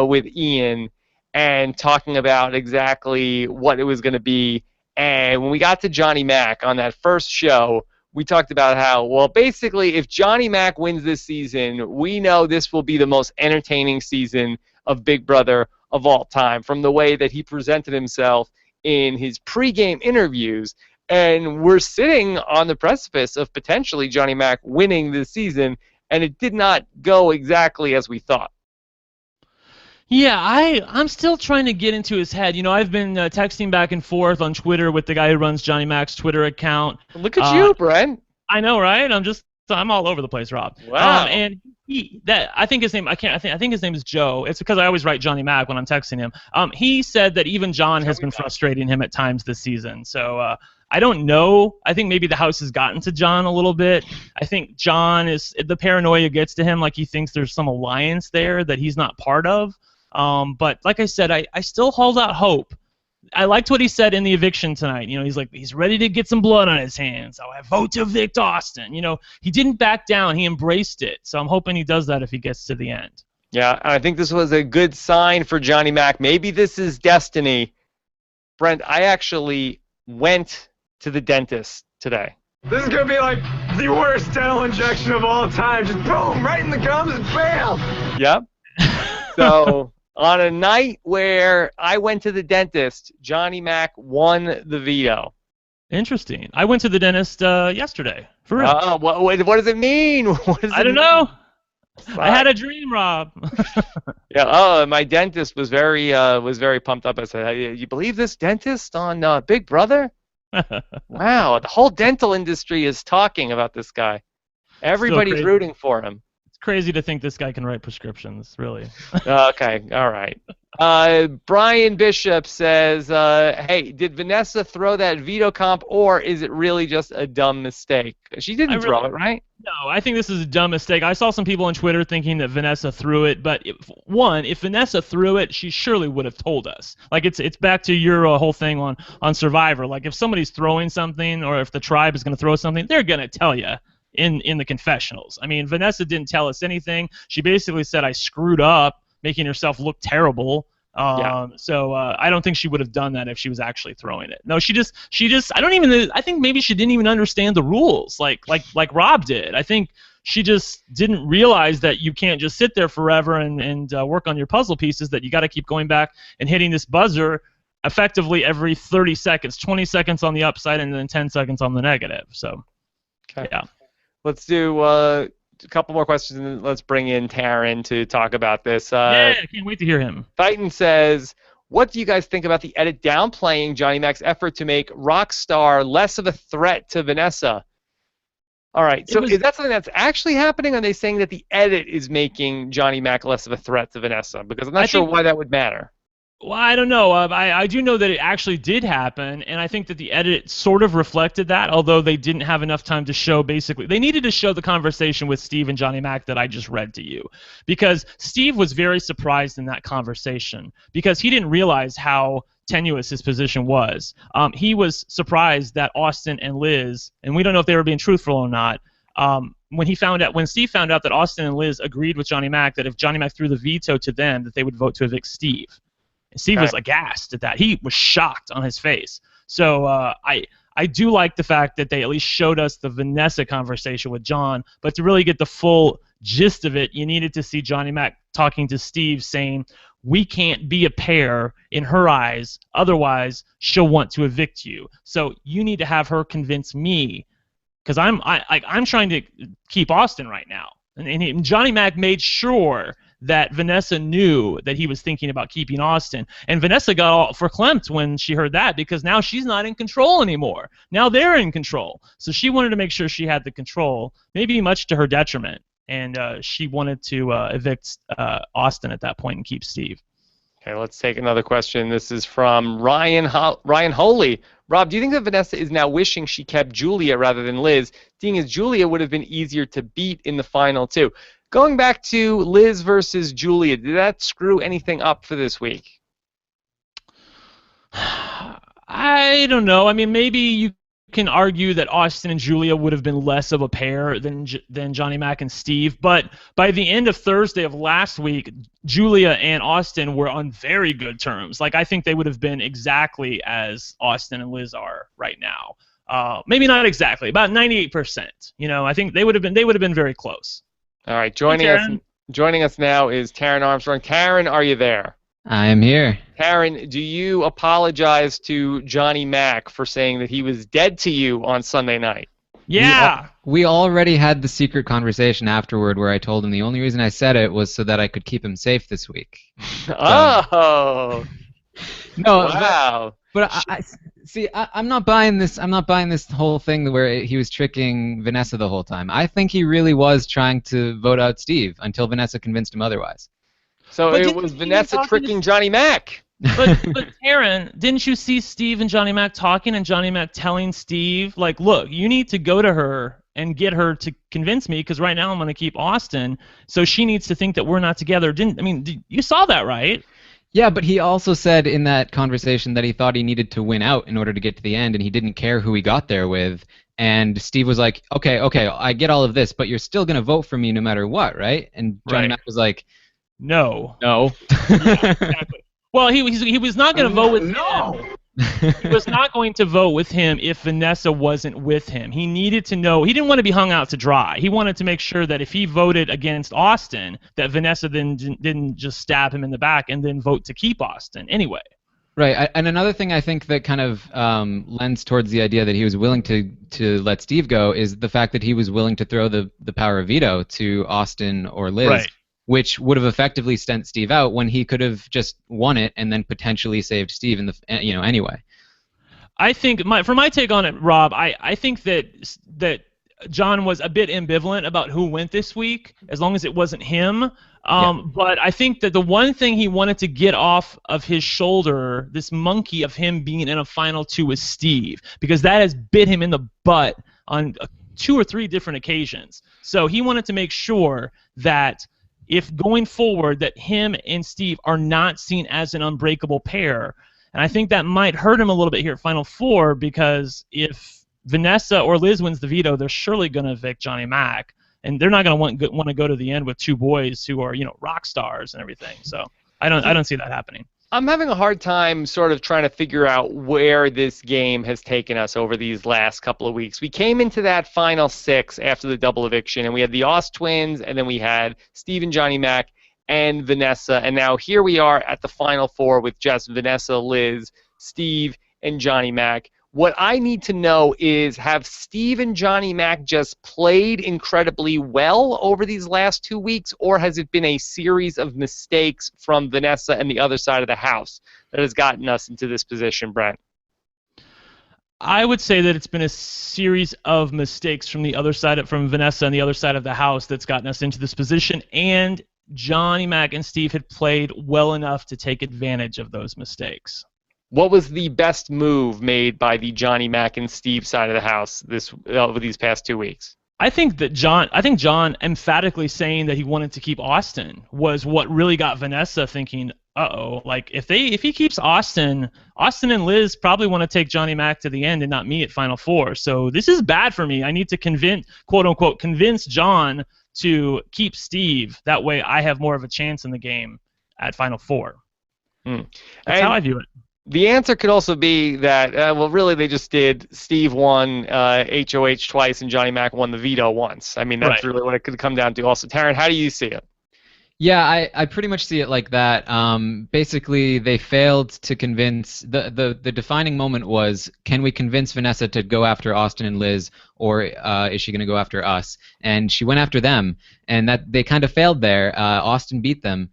with Ian and talking about exactly what it was going to be, and when we got to Johnny Mac on that first show, we talked about how, well, basically, if Johnny Mac wins this season, we know this will be the most entertaining season of Big Brother of all time, from the way that he presented himself in his pregame interviews. And we're sitting on the precipice of potentially Johnny Mac winning this season, and it did not go exactly as we thought. Yeah, I'm still trying to get into his head. I've been texting back and forth on Twitter with the guy who runs Johnny Mac's Twitter account. Look at you, Brent. I know, right? I'm all over the place, Rob. Wow. And I think his name. I think his name is Joe. It's because I always write Johnny Mac when I'm texting him. He said that even John has been frustrating him at times this season. So I don't know. I think maybe the house has gotten to John a little bit. I think John the paranoia gets to him, like he thinks there's some alliance there that he's not part of. But like I said, I still hold out hope. I liked what he said in the eviction tonight. He's like, he's ready to get some blood on his hands. So I vote to evict Austin. He didn't back down. He embraced it. So I'm hoping he does that if he gets to the end. Yeah, I think this was a good sign for Johnny Mac. Maybe this is destiny. Brent, I actually went to the dentist today. This is going to be like the worst dental injection of all time. Just boom, right in the gums and bam. Yep. So on a night where I went to the dentist, Johnny Mac won the veto. Interesting. I went to the dentist yesterday. For real. What does it mean? What does I it don't mean? know. Sorry. I had a dream, Rob. Yeah. Oh, my dentist was very pumped up. I said, hey, "You believe this dentist on Big Brother? Wow, the whole dental industry is talking about this guy. Everybody's crazy. rooting for him." It's crazy to think this guy can write prescriptions, really. Okay, all right. Brian Bishop says, hey, did Vanessa throw that veto comp, or is it really just a dumb mistake? She didn't throw it, right? No, I think this is a dumb mistake. I saw some people on Twitter thinking that Vanessa threw it, but if Vanessa threw it, she surely would have told us. Like, it's back to your whole thing on Survivor. Like, if somebody's throwing something, or if the tribe is going to throw something, they're going to tell you in the confessionals. I mean, Vanessa didn't tell us anything. She basically said, I screwed up, making herself look terrible. So I don't think she would have done that if she was actually throwing it. No, she just I think maybe she didn't even understand the rules like Rob did. I think she just didn't realize that you can't just sit there forever and work on your puzzle pieces, that you got to keep going back and hitting this buzzer effectively every 30 seconds, 20 seconds on the upside and then 10 seconds on the negative. So, okay. Yeah. Let's do a couple more questions, and let's bring in Taryn to talk about this. Yeah, I can't wait to hear him. Titan says, what do you guys think about the edit downplaying Johnny Mac's effort to make Rockstar less of a threat to Vanessa? All right, so is that something that's actually happening, or are they saying that the edit is making Johnny Mac less of a threat to Vanessa? Because I'm not sure why that would matter. Well, I don't know. I do know that it actually did happen, and I think that the edit sort of reflected that, although they didn't have enough time to show basically. They needed to show the conversation with Steve and Johnny Mac that I just read to you, because Steve was very surprised in that conversation because he didn't realize how tenuous his position was. He was surprised that Austin and Liz, and we don't know if they were being truthful or not, when Steve found out that Austin and Liz agreed with Johnny Mac that if Johnny Mac threw the veto to them, that they would vote to evict Steve. Steve was aghast at that. He was shocked on his face. So I do like the fact that they at least showed us the Vanessa conversation with John, but to really get the full gist of it, you needed to see Johnny Mac talking to Steve saying, we can't be a pair in her eyes, otherwise she'll want to evict you. So you need to have her convince me, because I'm trying to keep Austin right now. And Johnny Mac made sure that Vanessa knew that he was thinking about keeping Austin. And Vanessa got all verklempt when she heard that, because now she's not in control anymore. Now they're in control. So she wanted to make sure she had the control, maybe much to her detriment. And she wanted to evict Austin at that point and keep Steve. Okay, let's take another question. This is from Ryan Holy. Rob, do you think that Vanessa is now wishing she kept Julia rather than Liz, seeing as Julia would have been easier to beat in the final two? Going back to Liz versus Julia, did that screw anything up for this week? I don't know. I mean, maybe you can argue that Austin and Julia would have been less of a pair than Johnny Mac and Steve, but by the end of Thursday of last week, Julia and Austin were on very good terms. Like, I think they would have been exactly as Austin and Liz are right now. Maybe not exactly, about 98%. You know, I think they would have been very close. All right, joining us now is Taryn Armstrong. Taryn, are you there? I am here. Taryn, do you apologize to Johnny Mac for saying that he was dead to you on Sunday night? Yeah. We already had the secret conversation afterward where I told him the only reason I said it was so that I could keep him safe this week. Oh. No. Wow. But I'm not buying this. I'm not buying this whole thing where he was tricking Vanessa the whole time. I think he really was trying to vote out Steve until Vanessa convinced him otherwise. So it was Vanessa tricking Johnny Mac. But Taryn, didn't you see Steve and Johnny Mac talking, and Johnny Mac telling Steve, like, look, you need to go to her and get her to convince me, because right now I'm going to keep Austin, so she needs to think that we're not together. You saw that, right? Yeah, but he also said in that conversation that he thought he needed to win out in order to get to the end, and he didn't care who he got there with. And Steve was like, okay, I get all of this, but you're still going to vote for me no matter what, right? And Johnny Mac was like, no. No. Yeah, exactly. Well, he was not going to vote with him. He was not going to vote with him if Vanessa wasn't with him. He needed to know. He didn't want to be hung out to dry. He wanted to make sure that if he voted against Austin, that Vanessa then didn't just stab him in the back and then vote to keep Austin anyway. Right, and another thing I think that kind of lends towards the idea that he was willing to let Steve go is the fact that he was willing to throw the power of veto to Austin or Liz, Right. which would have effectively sent Steve out when he could have just won it and then potentially saved Steve in the anyway. I think for my take on it, Rob, I think that John was a bit ambivalent about who went this week, as long as it wasn't him. But I think that the one thing he wanted to get off of his shoulder, this monkey of him being in a final two, was Steve, because that has bit him in the butt on 2 or 3 different occasions. So he wanted to make sure that if going forward that him and Steve are not seen as an unbreakable pair. And I think that might hurt him a little bit here at Final Four, because if Vanessa or Liz wins the veto, they're surely going to evict Johnny Mac. And they're not going to want to go to the end with 2 boys who are, rock stars and everything. So I don't see that happening. I'm having a hard time sort of trying to figure out where this game has taken us over these last couple of weeks. We came into that final 6 after the double eviction, and we had the Oz twins, and then we had Steve and Johnny Mac and Vanessa, and now here we are at the final 4 with just Vanessa, Liz, Steve, and Johnny Mac. What I need to know is, have Steve and Johnny Mac just played incredibly well over these last 2 weeks, or has it been a series of mistakes from Vanessa and the other side of the house that has gotten us into this position, Brent? I would say that it's been a series of mistakes from Vanessa and the other side of the house that's gotten us into this position, and Johnny Mac and Steve had played well enough to take advantage of those mistakes. What was the best move made by the Johnny Mac and Steve side of the house over these past 2 weeks? I think John emphatically saying that he wanted to keep Austin was what really got Vanessa thinking, uh-oh, like if he keeps Austin and Liz probably want to take Johnny Mac to the end and not me at Final Four. So this is bad for me. I need to quote unquote convince John to keep Steve. That way I have more of a chance in the game at Final Four. That's how I view it. The answer could also be that, really they just did. Steve won HOH twice and Johnny Mac won the veto once. I mean, that's really what it could come down to. Also, Taryn, how do you see it? Yeah, I pretty much see it like that. Basically, they failed to convince. The defining moment was, can we convince Vanessa to go after Austin and Liz, or is she going to go after us? And she went after them, and that they kind of failed there. Austin beat them.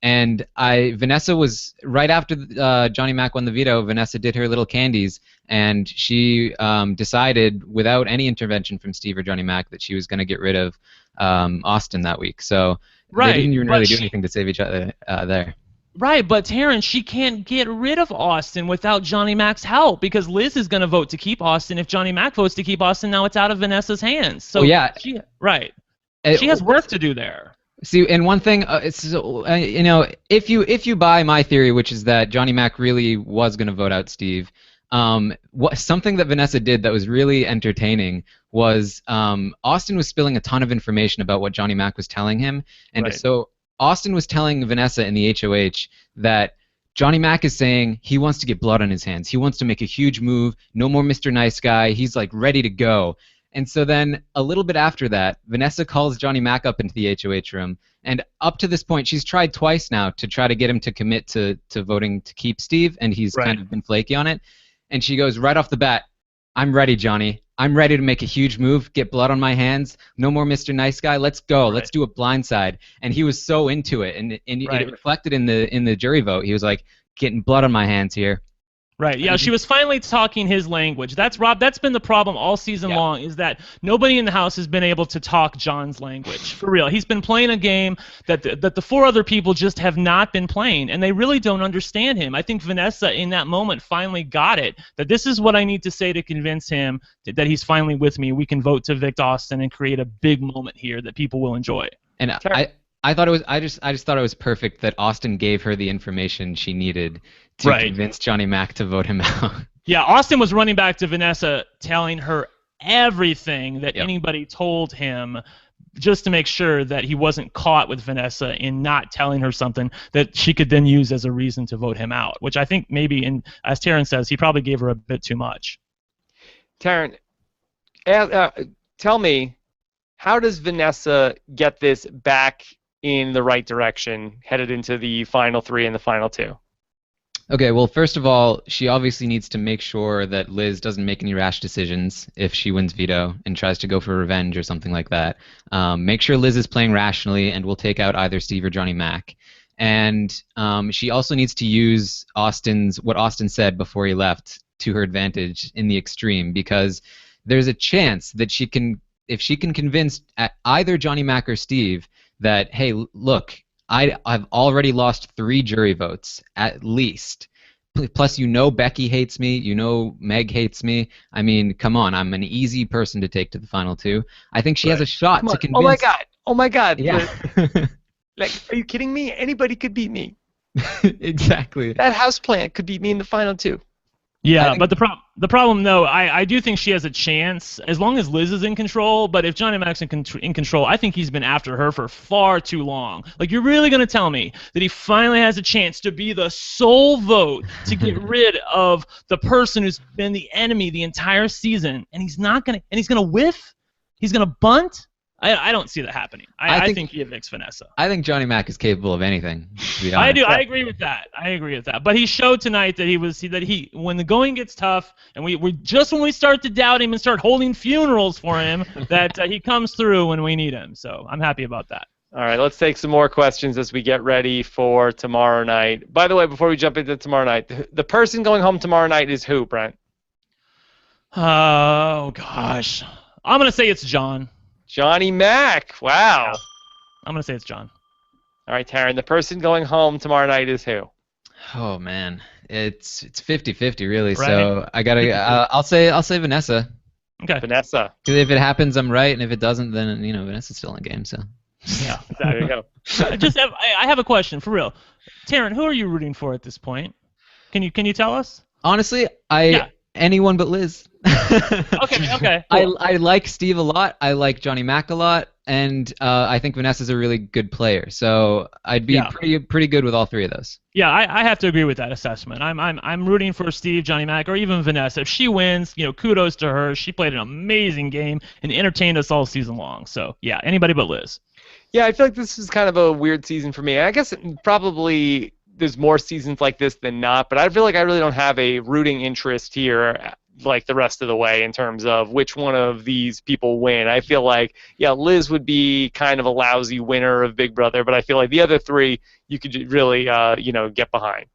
And Vanessa was right after Johnny Mac won the veto. Vanessa did her little candies, and she decided, without any intervention from Steve or Johnny Mac, that she was going to get rid of Austin that week. So they didn't even really do anything to save each other there. Right, but Taryn, she can't get rid of Austin without Johnny Mac's help, because Liz is going to vote to keep Austin. If Johnny Mac votes to keep Austin, now it's out of Vanessa's hands. So she has work to do there. See, and one thing, if you buy my theory, which is that Johnny Mac really was going to vote out Steve, something that Vanessa did that was really entertaining was Austin was spilling a ton of information about what Johnny Mac was telling him, and so Austin was telling Vanessa in the HOH that Johnny Mac is saying he wants to get blood on his hands. He wants to make a huge move. No more Mr. Nice Guy. He's like ready to go. And so then a little bit after that, Vanessa calls Johnny Mac up into the HOH room. And up to this point, she's tried twice now to try to get him to commit to voting to keep Steve, and he's kind of been flaky on it. And she goes right off the bat, I'm ready, Johnny. I'm ready to make a huge move, get blood on my hands. No more Mr. Nice Guy. Let's go. Let's do a blindside. And he was so into it, and it reflected in the jury vote. He was like, getting blood on my hands here. Right. Yeah, she was finally talking his language. That's been the problem all season long, is that nobody in the house has been able to talk John's language. For real. He's been playing a game that the 4 other people just have not been playing, and they really don't understand him. I think Vanessa in that moment finally got it, that this is what I need to say to convince him that he's finally with me. We can vote to evict Austin and create a big moment here that people will enjoy. And I thought it was I just thought it was perfect that Austin gave her the information she needed to convince Johnny Mac to vote him out. Yeah, Austin was running back to Vanessa, telling her everything that anybody told him just to make sure that he wasn't caught with Vanessa in not telling her something that she could then use as a reason to vote him out, which I think maybe, as Taryn says, he probably gave her a bit too much. Taryn, tell me, how does Vanessa get this back in the right direction, headed into the final 3 and the final 2? Okay, well, first of all, she obviously needs to make sure that Liz doesn't make any rash decisions if she wins veto and tries to go for revenge or something like that. Make sure Liz is playing rationally and will take out either Steve or Johnny Mac. And she also needs to use what Austin said before he left to her advantage in the extreme, because there's a chance that if she can convince either Johnny Mac or Steve that, hey, look, I've already lost 3 jury votes, at least. Plus, Becky hates me. Meg hates me. I mean, come on. I'm an easy person to take to the final 2. I think she has a shot to convince... Oh, my God. Yeah. Like, are you kidding me? Anybody could beat me. Exactly. That houseplant could beat me in the final 2. Yeah, but the problem, though, I do think she has a chance as long as Liz is in control. But if Johnny Mac's in control, I think he's been after her for far too long. Like, you're really going to tell me that he finally has a chance to be the sole vote to get rid of the person who's been the enemy the entire season, and he's going to whiff? He's going to bunt? I don't see that happening. I think he evicts Vanessa. I think Johnny Mac is capable of anything, to be honest. I do. I agree with that. But he showed tonight that when the going gets tough, and we just when we start to doubt him and start holding funerals for him, that he comes through when we need him. So I'm happy about that. All right, let's take some more questions as we get ready for tomorrow night. By the way, before we jump into tomorrow night, the person going home tomorrow night is who, Brent? Oh, gosh. I'm going to say it's John. Johnny Mac. Wow. Yeah. I'm going to say it's John. All right, Taryn, the person going home tomorrow night is who? Oh, man. It's 50-50, really. Right. So I got to I'll say Vanessa. Okay. Vanessa. Because if it happens, I'm right, and if it doesn't, then, Vanessa's still in the game, so. Yeah. There you go. I have a question, for real. Taryn, who are you rooting for at this point? Can you tell us? Honestly, anyone but Liz. Okay. Cool. I like Steve a lot. I like Johnny Mac a lot, and I think Vanessa's a really good player. So I'd be pretty good with all 3 of those. Yeah, I have to agree with that assessment. I'm rooting for Steve, Johnny Mac, or even Vanessa. If she wins, kudos to her. She played an amazing game and entertained us all season long. So yeah, anybody but Liz. Yeah, I feel like this is kind of a weird season for me. I guess probably there's more seasons like this than not, but I feel like I really don't have a rooting interest here like the rest of the way in terms of which one of these people win. I feel like, Liz would be kind of a lousy winner of Big Brother, but I feel like the other 3 you could really, get behind.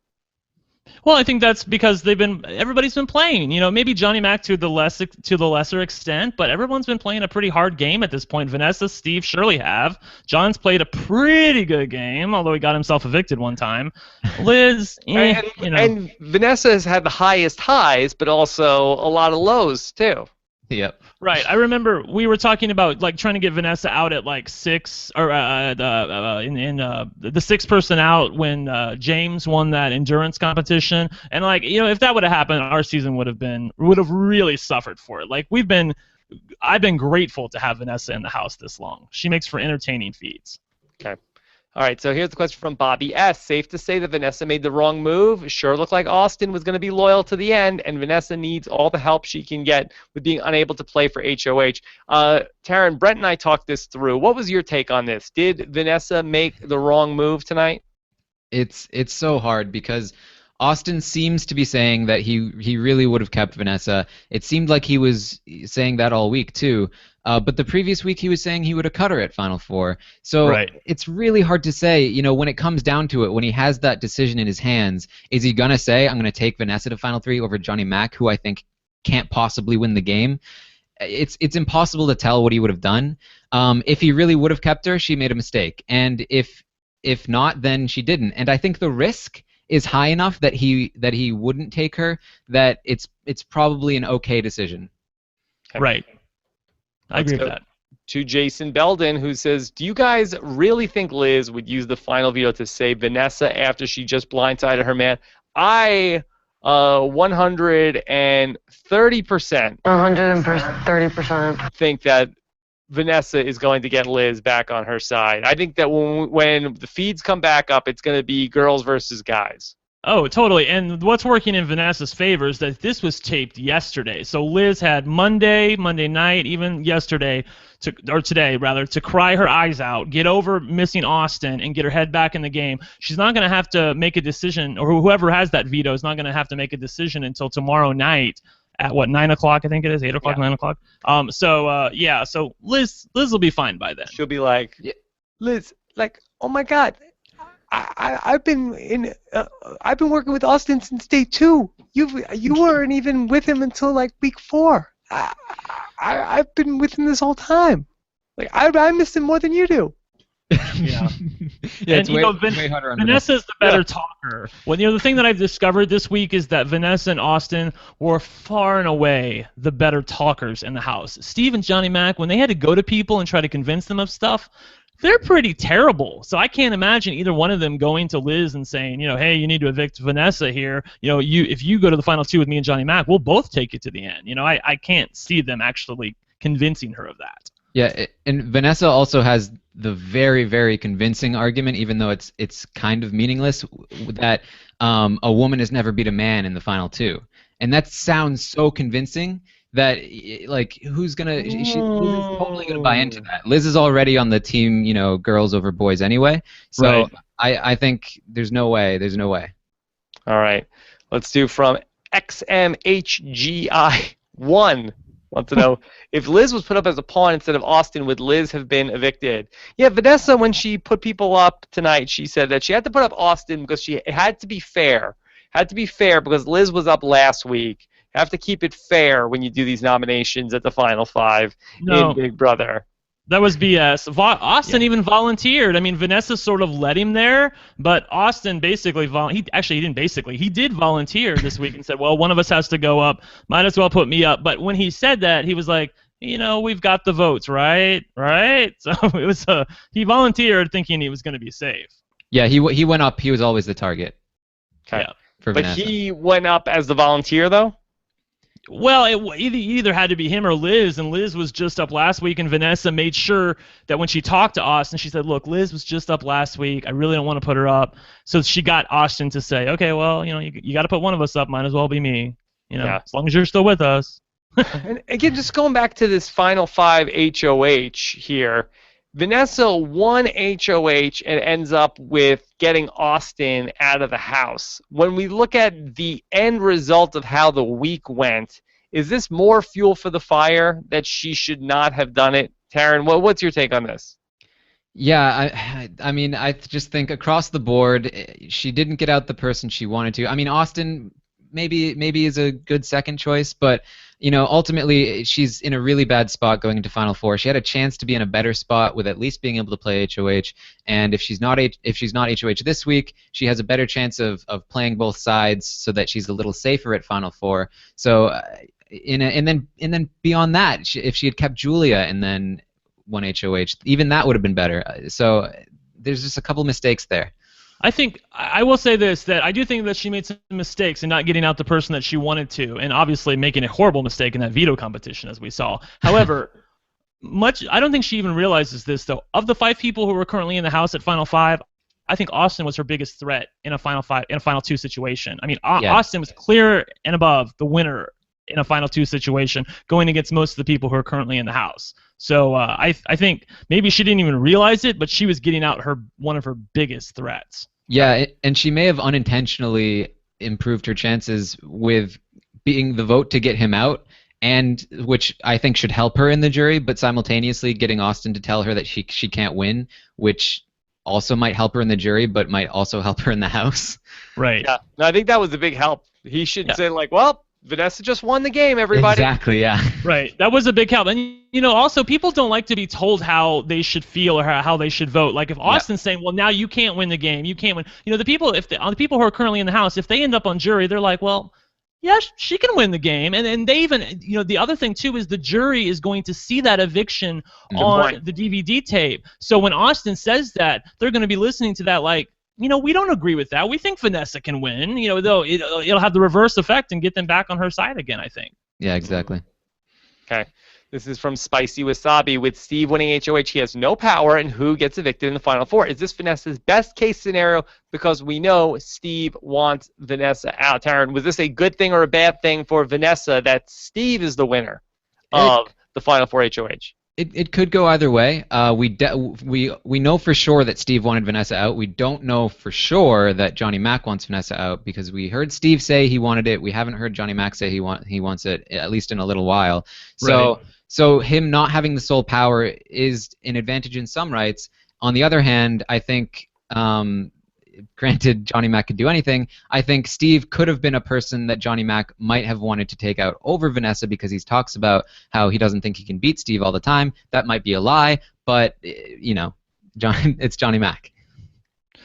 Well, I think that's because everybody's been playing. Maybe Johnny Mac to the lesser extent, but everyone's been playing a pretty hard game at this point. Vanessa, Steve, surely have. John's played a pretty good game, although he got himself evicted one time. Liz, and Vanessa has had the highest highs, but also a lot of lows too. Yep. Right. I remember we were talking about trying to get Vanessa out at 6 or the 6th person out when James won that endurance competition, and if that would have happened, our season would have really suffered for it. I've been grateful to have Vanessa in the house this long. She makes for entertaining feeds. Okay. All right, so here's the question from Bobby S. Safe to say that Vanessa made the wrong move. Sure looked like Austin was going to be loyal to the end, and Vanessa needs all the help she can get with being unable to play for HOH. Taryn, Brent and I talked this through. What was your take on this? Did Vanessa make the wrong move tonight? It's so hard because Austin seems to be saying that he really would have kept Vanessa. It seemed like he was saying that all week too. But the previous week he was saying he would have cut her at Final Four. So It's really hard to say, when it comes down to it, when he has that decision in his hands, is he going to say, I'm going to take Vanessa to Final 3 over Johnny Mac, who I think can't possibly win the game? It's impossible to tell what he would have done. If he really would have kept her, she made a mistake. And if not, then she didn't. And I think the risk is high enough that he wouldn't take her, that it's probably an okay decision. Right. I agree with that. To Jason Belden, who says, do you guys really think Liz would use the final veto to save Vanessa after she just blindsided her man? I 130% 130% think that Vanessa is going to get Liz back on her side. I think that when the feeds come back up, it's going to be girls versus guys. Oh, totally. And what's working in Vanessa's favor is that this was taped yesterday. So Liz had Monday night, even yesterday, or today rather, to cry her eyes out, get over missing Austin, and get her head back in the game. She's not going to have to make a decision, or whoever has that veto is not going to have to make a decision until tomorrow night at 9 o'clock, I think it is, 8 o'clock, 9 o'clock. So Liz will be fine by then. She'll be like, Liz, like, oh my God. I've been working with Austin since day 2. You weren't even with him until like week 4. I've been with him this whole time. Like I miss him more than you do. Yeah. Yeah, and way harder on Vanessa's the better talker. Well, the thing that I've discovered this week is that Vanessa and Austin were far and away the better talkers in the house. Steve and Johnny Mac, when they had to go to people and try to convince them of stuff, they're pretty terrible. So I can't imagine either one of them going to Liz and saying, hey, you need to evict Vanessa here. If you go to the final 2 with me and Johnny Mac, we'll both take you to the end. I can't see them actually convincing her of that. Yeah, and Vanessa also has the very, very convincing argument, even though it's kind of meaningless, that a woman has never beat a man in the final 2. And that sounds so convincing that, like, Liz is totally gonna buy into that. Liz is already on the team, girls over boys anyway. So right. I think there's no way. All right, let's do from XMHGI1. Want to know if Liz was put up as a pawn instead of Austin, would Liz have been evicted? Yeah, Vanessa, when she put people up tonight, she said that she had to put up Austin because it had to be fair. Had to be fair because Liz was up last week. Have to keep it fair when you do these nominations at the Final 5 in Big Brother. That was BS. Austin even volunteered. I mean, Vanessa sort of led him there, but Austin basically he did volunteer this week and said, well, one of us has to go up. Might as well put me up. But when he said that, he was like, we've got the votes, right? Right? So it was he volunteered thinking he was going to be safe. Yeah, he went up. He was always the target. Okay. Yeah. But Vanessa. He went up as the volunteer, though? Well, it either had to be him or Liz, and Liz was just up last week, and Vanessa made sure that when she talked to Austin, she said, look, Liz was just up last week. I really don't want to put her up. So she got Austin to say, okay, well, you got to put one of us up. Might as well be me, as long as you're still with us. And again, just going back to this Final 5 HOH here, Vanessa won HOH and ends up with getting Austin out of the house. When we look at the end result of how the week went, is this more fuel for the fire that she should not have done it? Taryn, what's your take on this? Yeah, I mean, I just think across the board, she didn't get out the person she wanted to. I mean, Austin maybe is a good second choice, but ultimately she's in a really bad spot going into Final 4. She had a chance to be in a better spot with at least being able to play HOH, and if she's not HOH this week, she has a better chance of playing both sides so that she's a little safer at Final 4. So and then beyond that, if she had kept Julia and then won HOH, even that would have been better. So there's just a couple mistakes there. I will say this, that I do think that she made some mistakes in not getting out the person that she wanted to, and obviously making a horrible mistake in that veto competition, as we saw. However, I don't think she even realizes this, though. Of the 5 people who are currently in the house at Final 5, I think Austin was her biggest threat in a Final 2 situation. I mean, Austin was clear and above the winner in a Final 2 situation, going against most of the people who are currently in the house. So I think maybe she didn't even realize it, but she was getting out one of her biggest threats. Yeah, and she may have unintentionally improved her chances with being the vote to get him out, and which I think should help her in the jury, but simultaneously getting Austin to tell her that she can't win, which also might help her in the jury, but might also help her in the house. Right. Yeah. No, I think that was a big help. He should say, like, well, Vanessa just won the game, everybody. Exactly, yeah. Right. That was a big help. And, also people don't like to be told how they should feel or how they should vote. Like if Austin's saying, well, now you can't win the game, you can't win. The people who are currently in the house, if they end up on jury, they're like, well, yeah, she can win the game. And they even, the other thing too is the jury is going to see that eviction on the DVD tape. So when Austin says that, they're going to be listening to that like, we don't agree with that. We think Vanessa can win. Though it'll have the reverse effect and get them back on her side again, I think. Yeah, exactly. Okay. This is from Spicy Wasabi. With Steve winning HOH, he has no power, and who gets evicted in the final four? Is this Vanessa's best case scenario? Because we know Steve wants Vanessa out. Taryn, was this a good thing or a bad thing for Vanessa that Steve is the winner of the final four HOH? It could go either way. We know for sure that Steve wanted Vanessa out. We don't know for sure that Johnny Mac wants Vanessa out because we heard Steve say he wanted it. We haven't heard Johnny Mac say he wants it, at least in a little while. So Right. so him not having the sole power is an advantage in some rights. On the other hand, I think granted Johnny Mac could do anything, I think Steve could have been a person that Johnny Mac might have wanted to take out over Vanessa because he talks about how he doesn't think he can beat Steve all the time. That might be a lie, but it's Johnny Mac.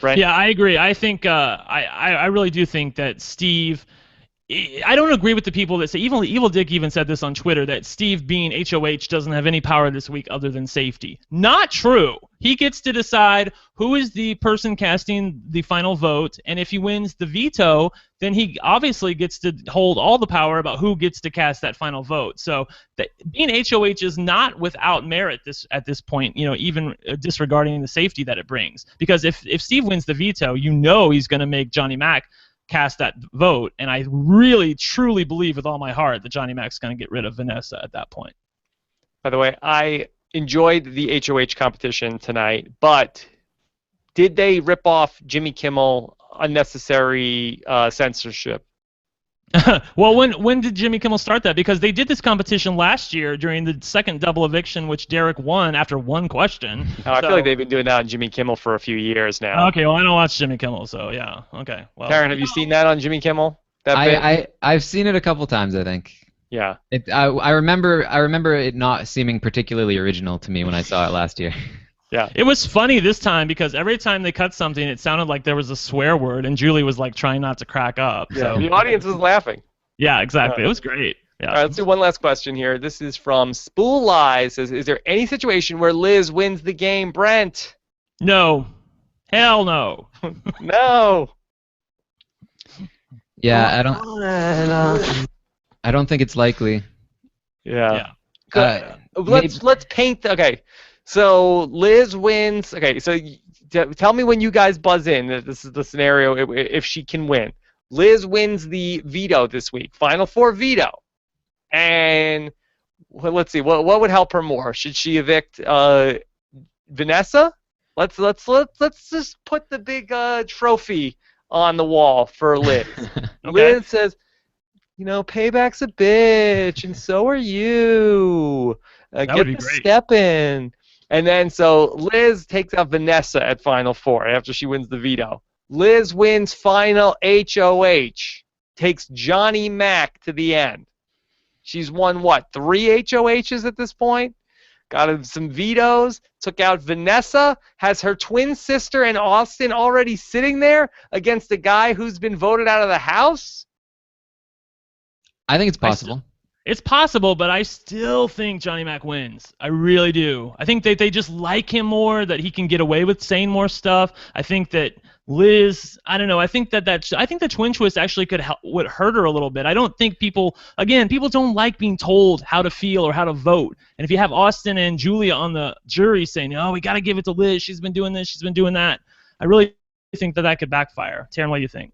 Brent? Yeah, I agree. I think I really do think that Steve. I don't agree with the people that say Evil Dick even said this on Twitter that Steve being HOH doesn't have any power this week other than safety. Not true. He gets to decide who is the person casting the final vote, and if he wins the veto, then he obviously gets to hold all the power about who gets to cast that final vote. So being HOH is not without merit at this point, even disregarding the safety that it brings. Because if Steve wins the veto, he's going to make Johnny Mac cast that vote, and I really, truly believe with all my heart that Johnny Mac's going to get rid of Vanessa at that point. By the way, I enjoyed the HOH competition tonight, but did they rip off Jimmy Kimmel unnecessary censorship? Well, when did Jimmy Kimmel start that? Because they did this competition last year during the second double eviction, which Derek won after one question. I feel like they've been doing that on Jimmy Kimmel for a few years now. Okay, well, I don't watch Jimmy Kimmel, so yeah. Okay. Well, Taryn, have you seen that on Jimmy Kimmel? That bit? I've seen it a couple times, I think. Yeah. I remember it not seeming particularly original to me when I saw it last year. Yeah. It was funny this time because every time they cut something, it sounded like there was a swear word, and Julie was like trying not to crack up. Yeah. So. The audience was laughing. Yeah, exactly. It was great. Yeah. All right, let's do one last question here. This is from Spool Lies. Says, is there any situation where Liz wins the game, Brent? No. Hell no. No. Yeah, I don't think it's likely. Yeah. Yeah. Let's paint. Okay. So Liz wins. Okay. So tell me when you guys buzz in. This is the scenario if she can win. Liz wins the veto this week. Final four veto. And let's see. What would help her more? Should she evict Vanessa? Let's just put the big trophy on the wall for Liz. Okay. Liz says, payback's a bitch, and so are you. That Get would be the great. step in. And then so Liz takes out Vanessa at Final Four after she wins the veto. Liz wins Final HOH, takes Johnny Mac to the end. She's won, 3 HOHs at this point? Got some vetoes, took out Vanessa, has her twin sister and Austin already sitting there against a guy who's been voted out of the house? I think it's possible. It's possible, but I still think Johnny Mac wins. I really do. I think they just like him more, that he can get away with saying more stuff. I think that Liz, I don't know. I think that the twin twist actually would hurt her a little bit. I don't think people don't like being told how to feel or how to vote. And if you have Austin and Julia on the jury saying, "Oh, we got to give it to Liz. She's been doing this. She's been doing that," I really think that could backfire. Taryn, what do you think?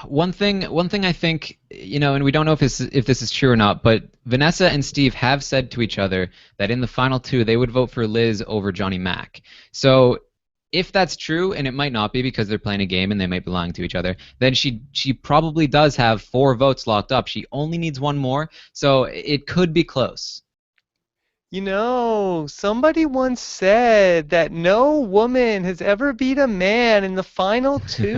One thing I think, and we don't know if this is true or not, but Vanessa and Steve have said to each other that in the final two they would vote for Liz over Johnny Mac. So if that's true, and it might not be because they're playing a game and they might be lying to each other, then she probably does have 4 votes locked up. She only needs 1 more, so it could be close. Somebody once said that no woman has ever beat a man in the final 2.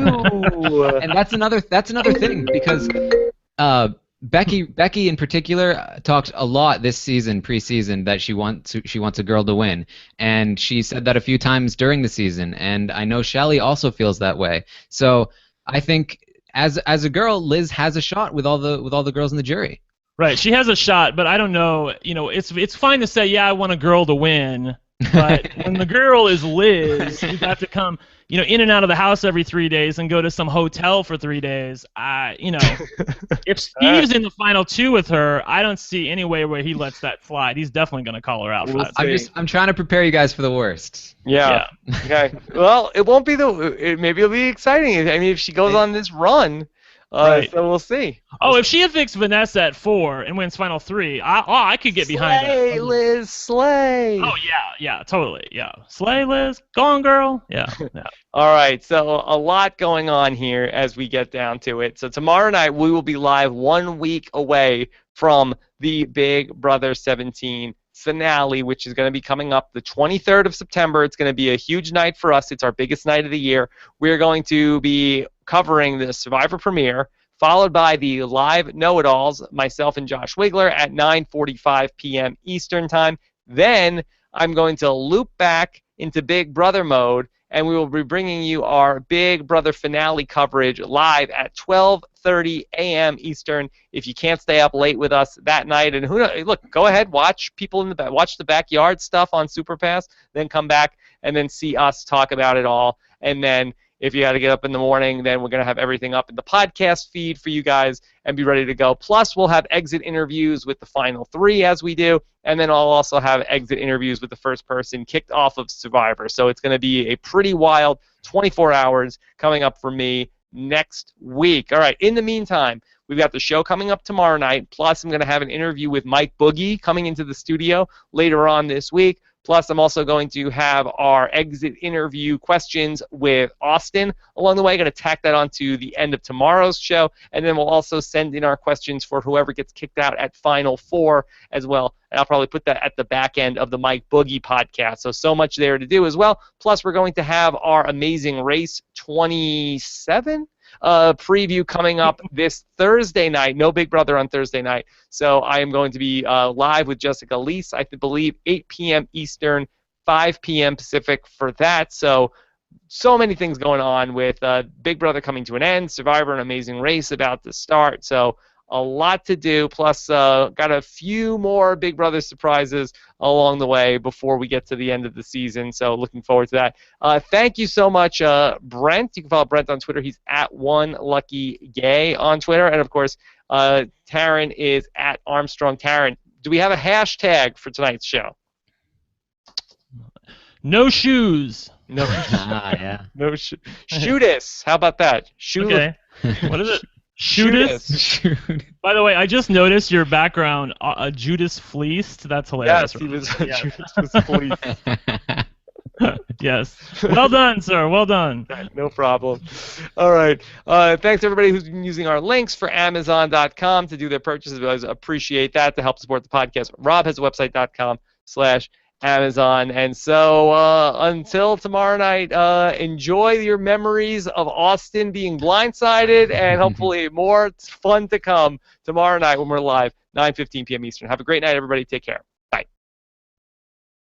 And that's another thing because Becky in particular talked a lot this season, preseason, that she wants a girl to win, and she said that a few times during the season. And I know Shelley also feels that way. So I think as a girl, Liz has a shot with all the girls in the jury. Right, she has a shot, but I don't know. It's fine to say, yeah, I want a girl to win, But when the girl is Liz, you got to come, in and out of the house every 3 days and go to some hotel for 3 days. If Steve's in the final 2 with her, I don't see any way where he lets that slide. He's definitely going to call her out for that. I'm trying to prepare you guys for the worst. Yeah. Okay. Well, it won't be maybe it'll be exciting. I mean, if she goes on this run, Right. so we'll see. Oh, if she evicts Vanessa at 4 and wins final 3, I could get behind that. Slay, Liz, slay. Oh yeah, totally, yeah. Slay, Liz, go on, girl. Yeah. All right, so a lot going on here as we get down to it. So tomorrow night we will be live 1 week away from the Big Brother 17 finale, which is going to be coming up the 23rd of September. It's going to be a huge night for us. It's our biggest night of the year. We're going to be covering the Survivor premiere, followed by the live know-it-alls, myself and Josh Wigler at 9:45 p.m. Eastern Time. Then I'm going to loop back into Big Brother mode, and we will be bringing you our Big Brother finale coverage live at 12:30 a.m. Eastern. If you can't stay up late with us that night, and look, go ahead, watch people in the back, watch the backyard stuff on Superpass, then come back and then see us talk about it all, and then if you got to get up in the morning, then we're going to have everything up in the podcast feed for you guys and be ready to go. Plus, we'll have exit interviews with the final 3 as we do, and then I'll also have exit interviews with the first person kicked off of Survivor. So it's going to be a pretty wild 24 hours coming up for me next week. All right, in the meantime, we've got the show coming up tomorrow night. Plus, I'm going to have an interview with Mike Boogie coming into the studio later on this week. Plus, I'm also going to have our exit interview questions with Austin along the way. I'm going to tack that onto the end of tomorrow's show, and then we'll also send in our questions for whoever gets kicked out at Final 4 as well. And I'll probably put that at the back end of the Mike Boogie podcast. So much there to do as well. Plus, we're going to have our Amazing Race 27 preview coming up this Thursday night. No Big Brother on Thursday night. So I am going to be live with Jessica Leese, I believe 8 p.m. Eastern, 5 p.m. Pacific for that. So many things going on with Big Brother coming to an end, Survivor and Amazing Race about to start. So a lot to do, plus got a few more Big Brother surprises along the way before we get to the end of the season, so looking forward to that. Thank you so much, Brent. You can follow Brent on Twitter. He's at OneLuckyGay on Twitter, and of course, Taryn is at Armstrong Taryn. Do we have a hashtag for tonight's show? No shoes. No. Yeah. No. Shoot us. How about that? Shoot. Okay. What is it? Judas. By the way, I just noticed your background, Judas fleeced. That's hilarious. Yes, he was. Judas was fleeced. Yes. Well done, sir. Well done. No problem. All right. Thanks, everybody who's been using our links for Amazon.com to do their purchases. I appreciate that to help support the podcast. Rob has a website.com/Amazon. And so until tomorrow night, enjoy your memories of Austin being blindsided, and hopefully more fun to come tomorrow night when we're live, 9:15 p.m. Eastern. Have a great night, everybody. Take care.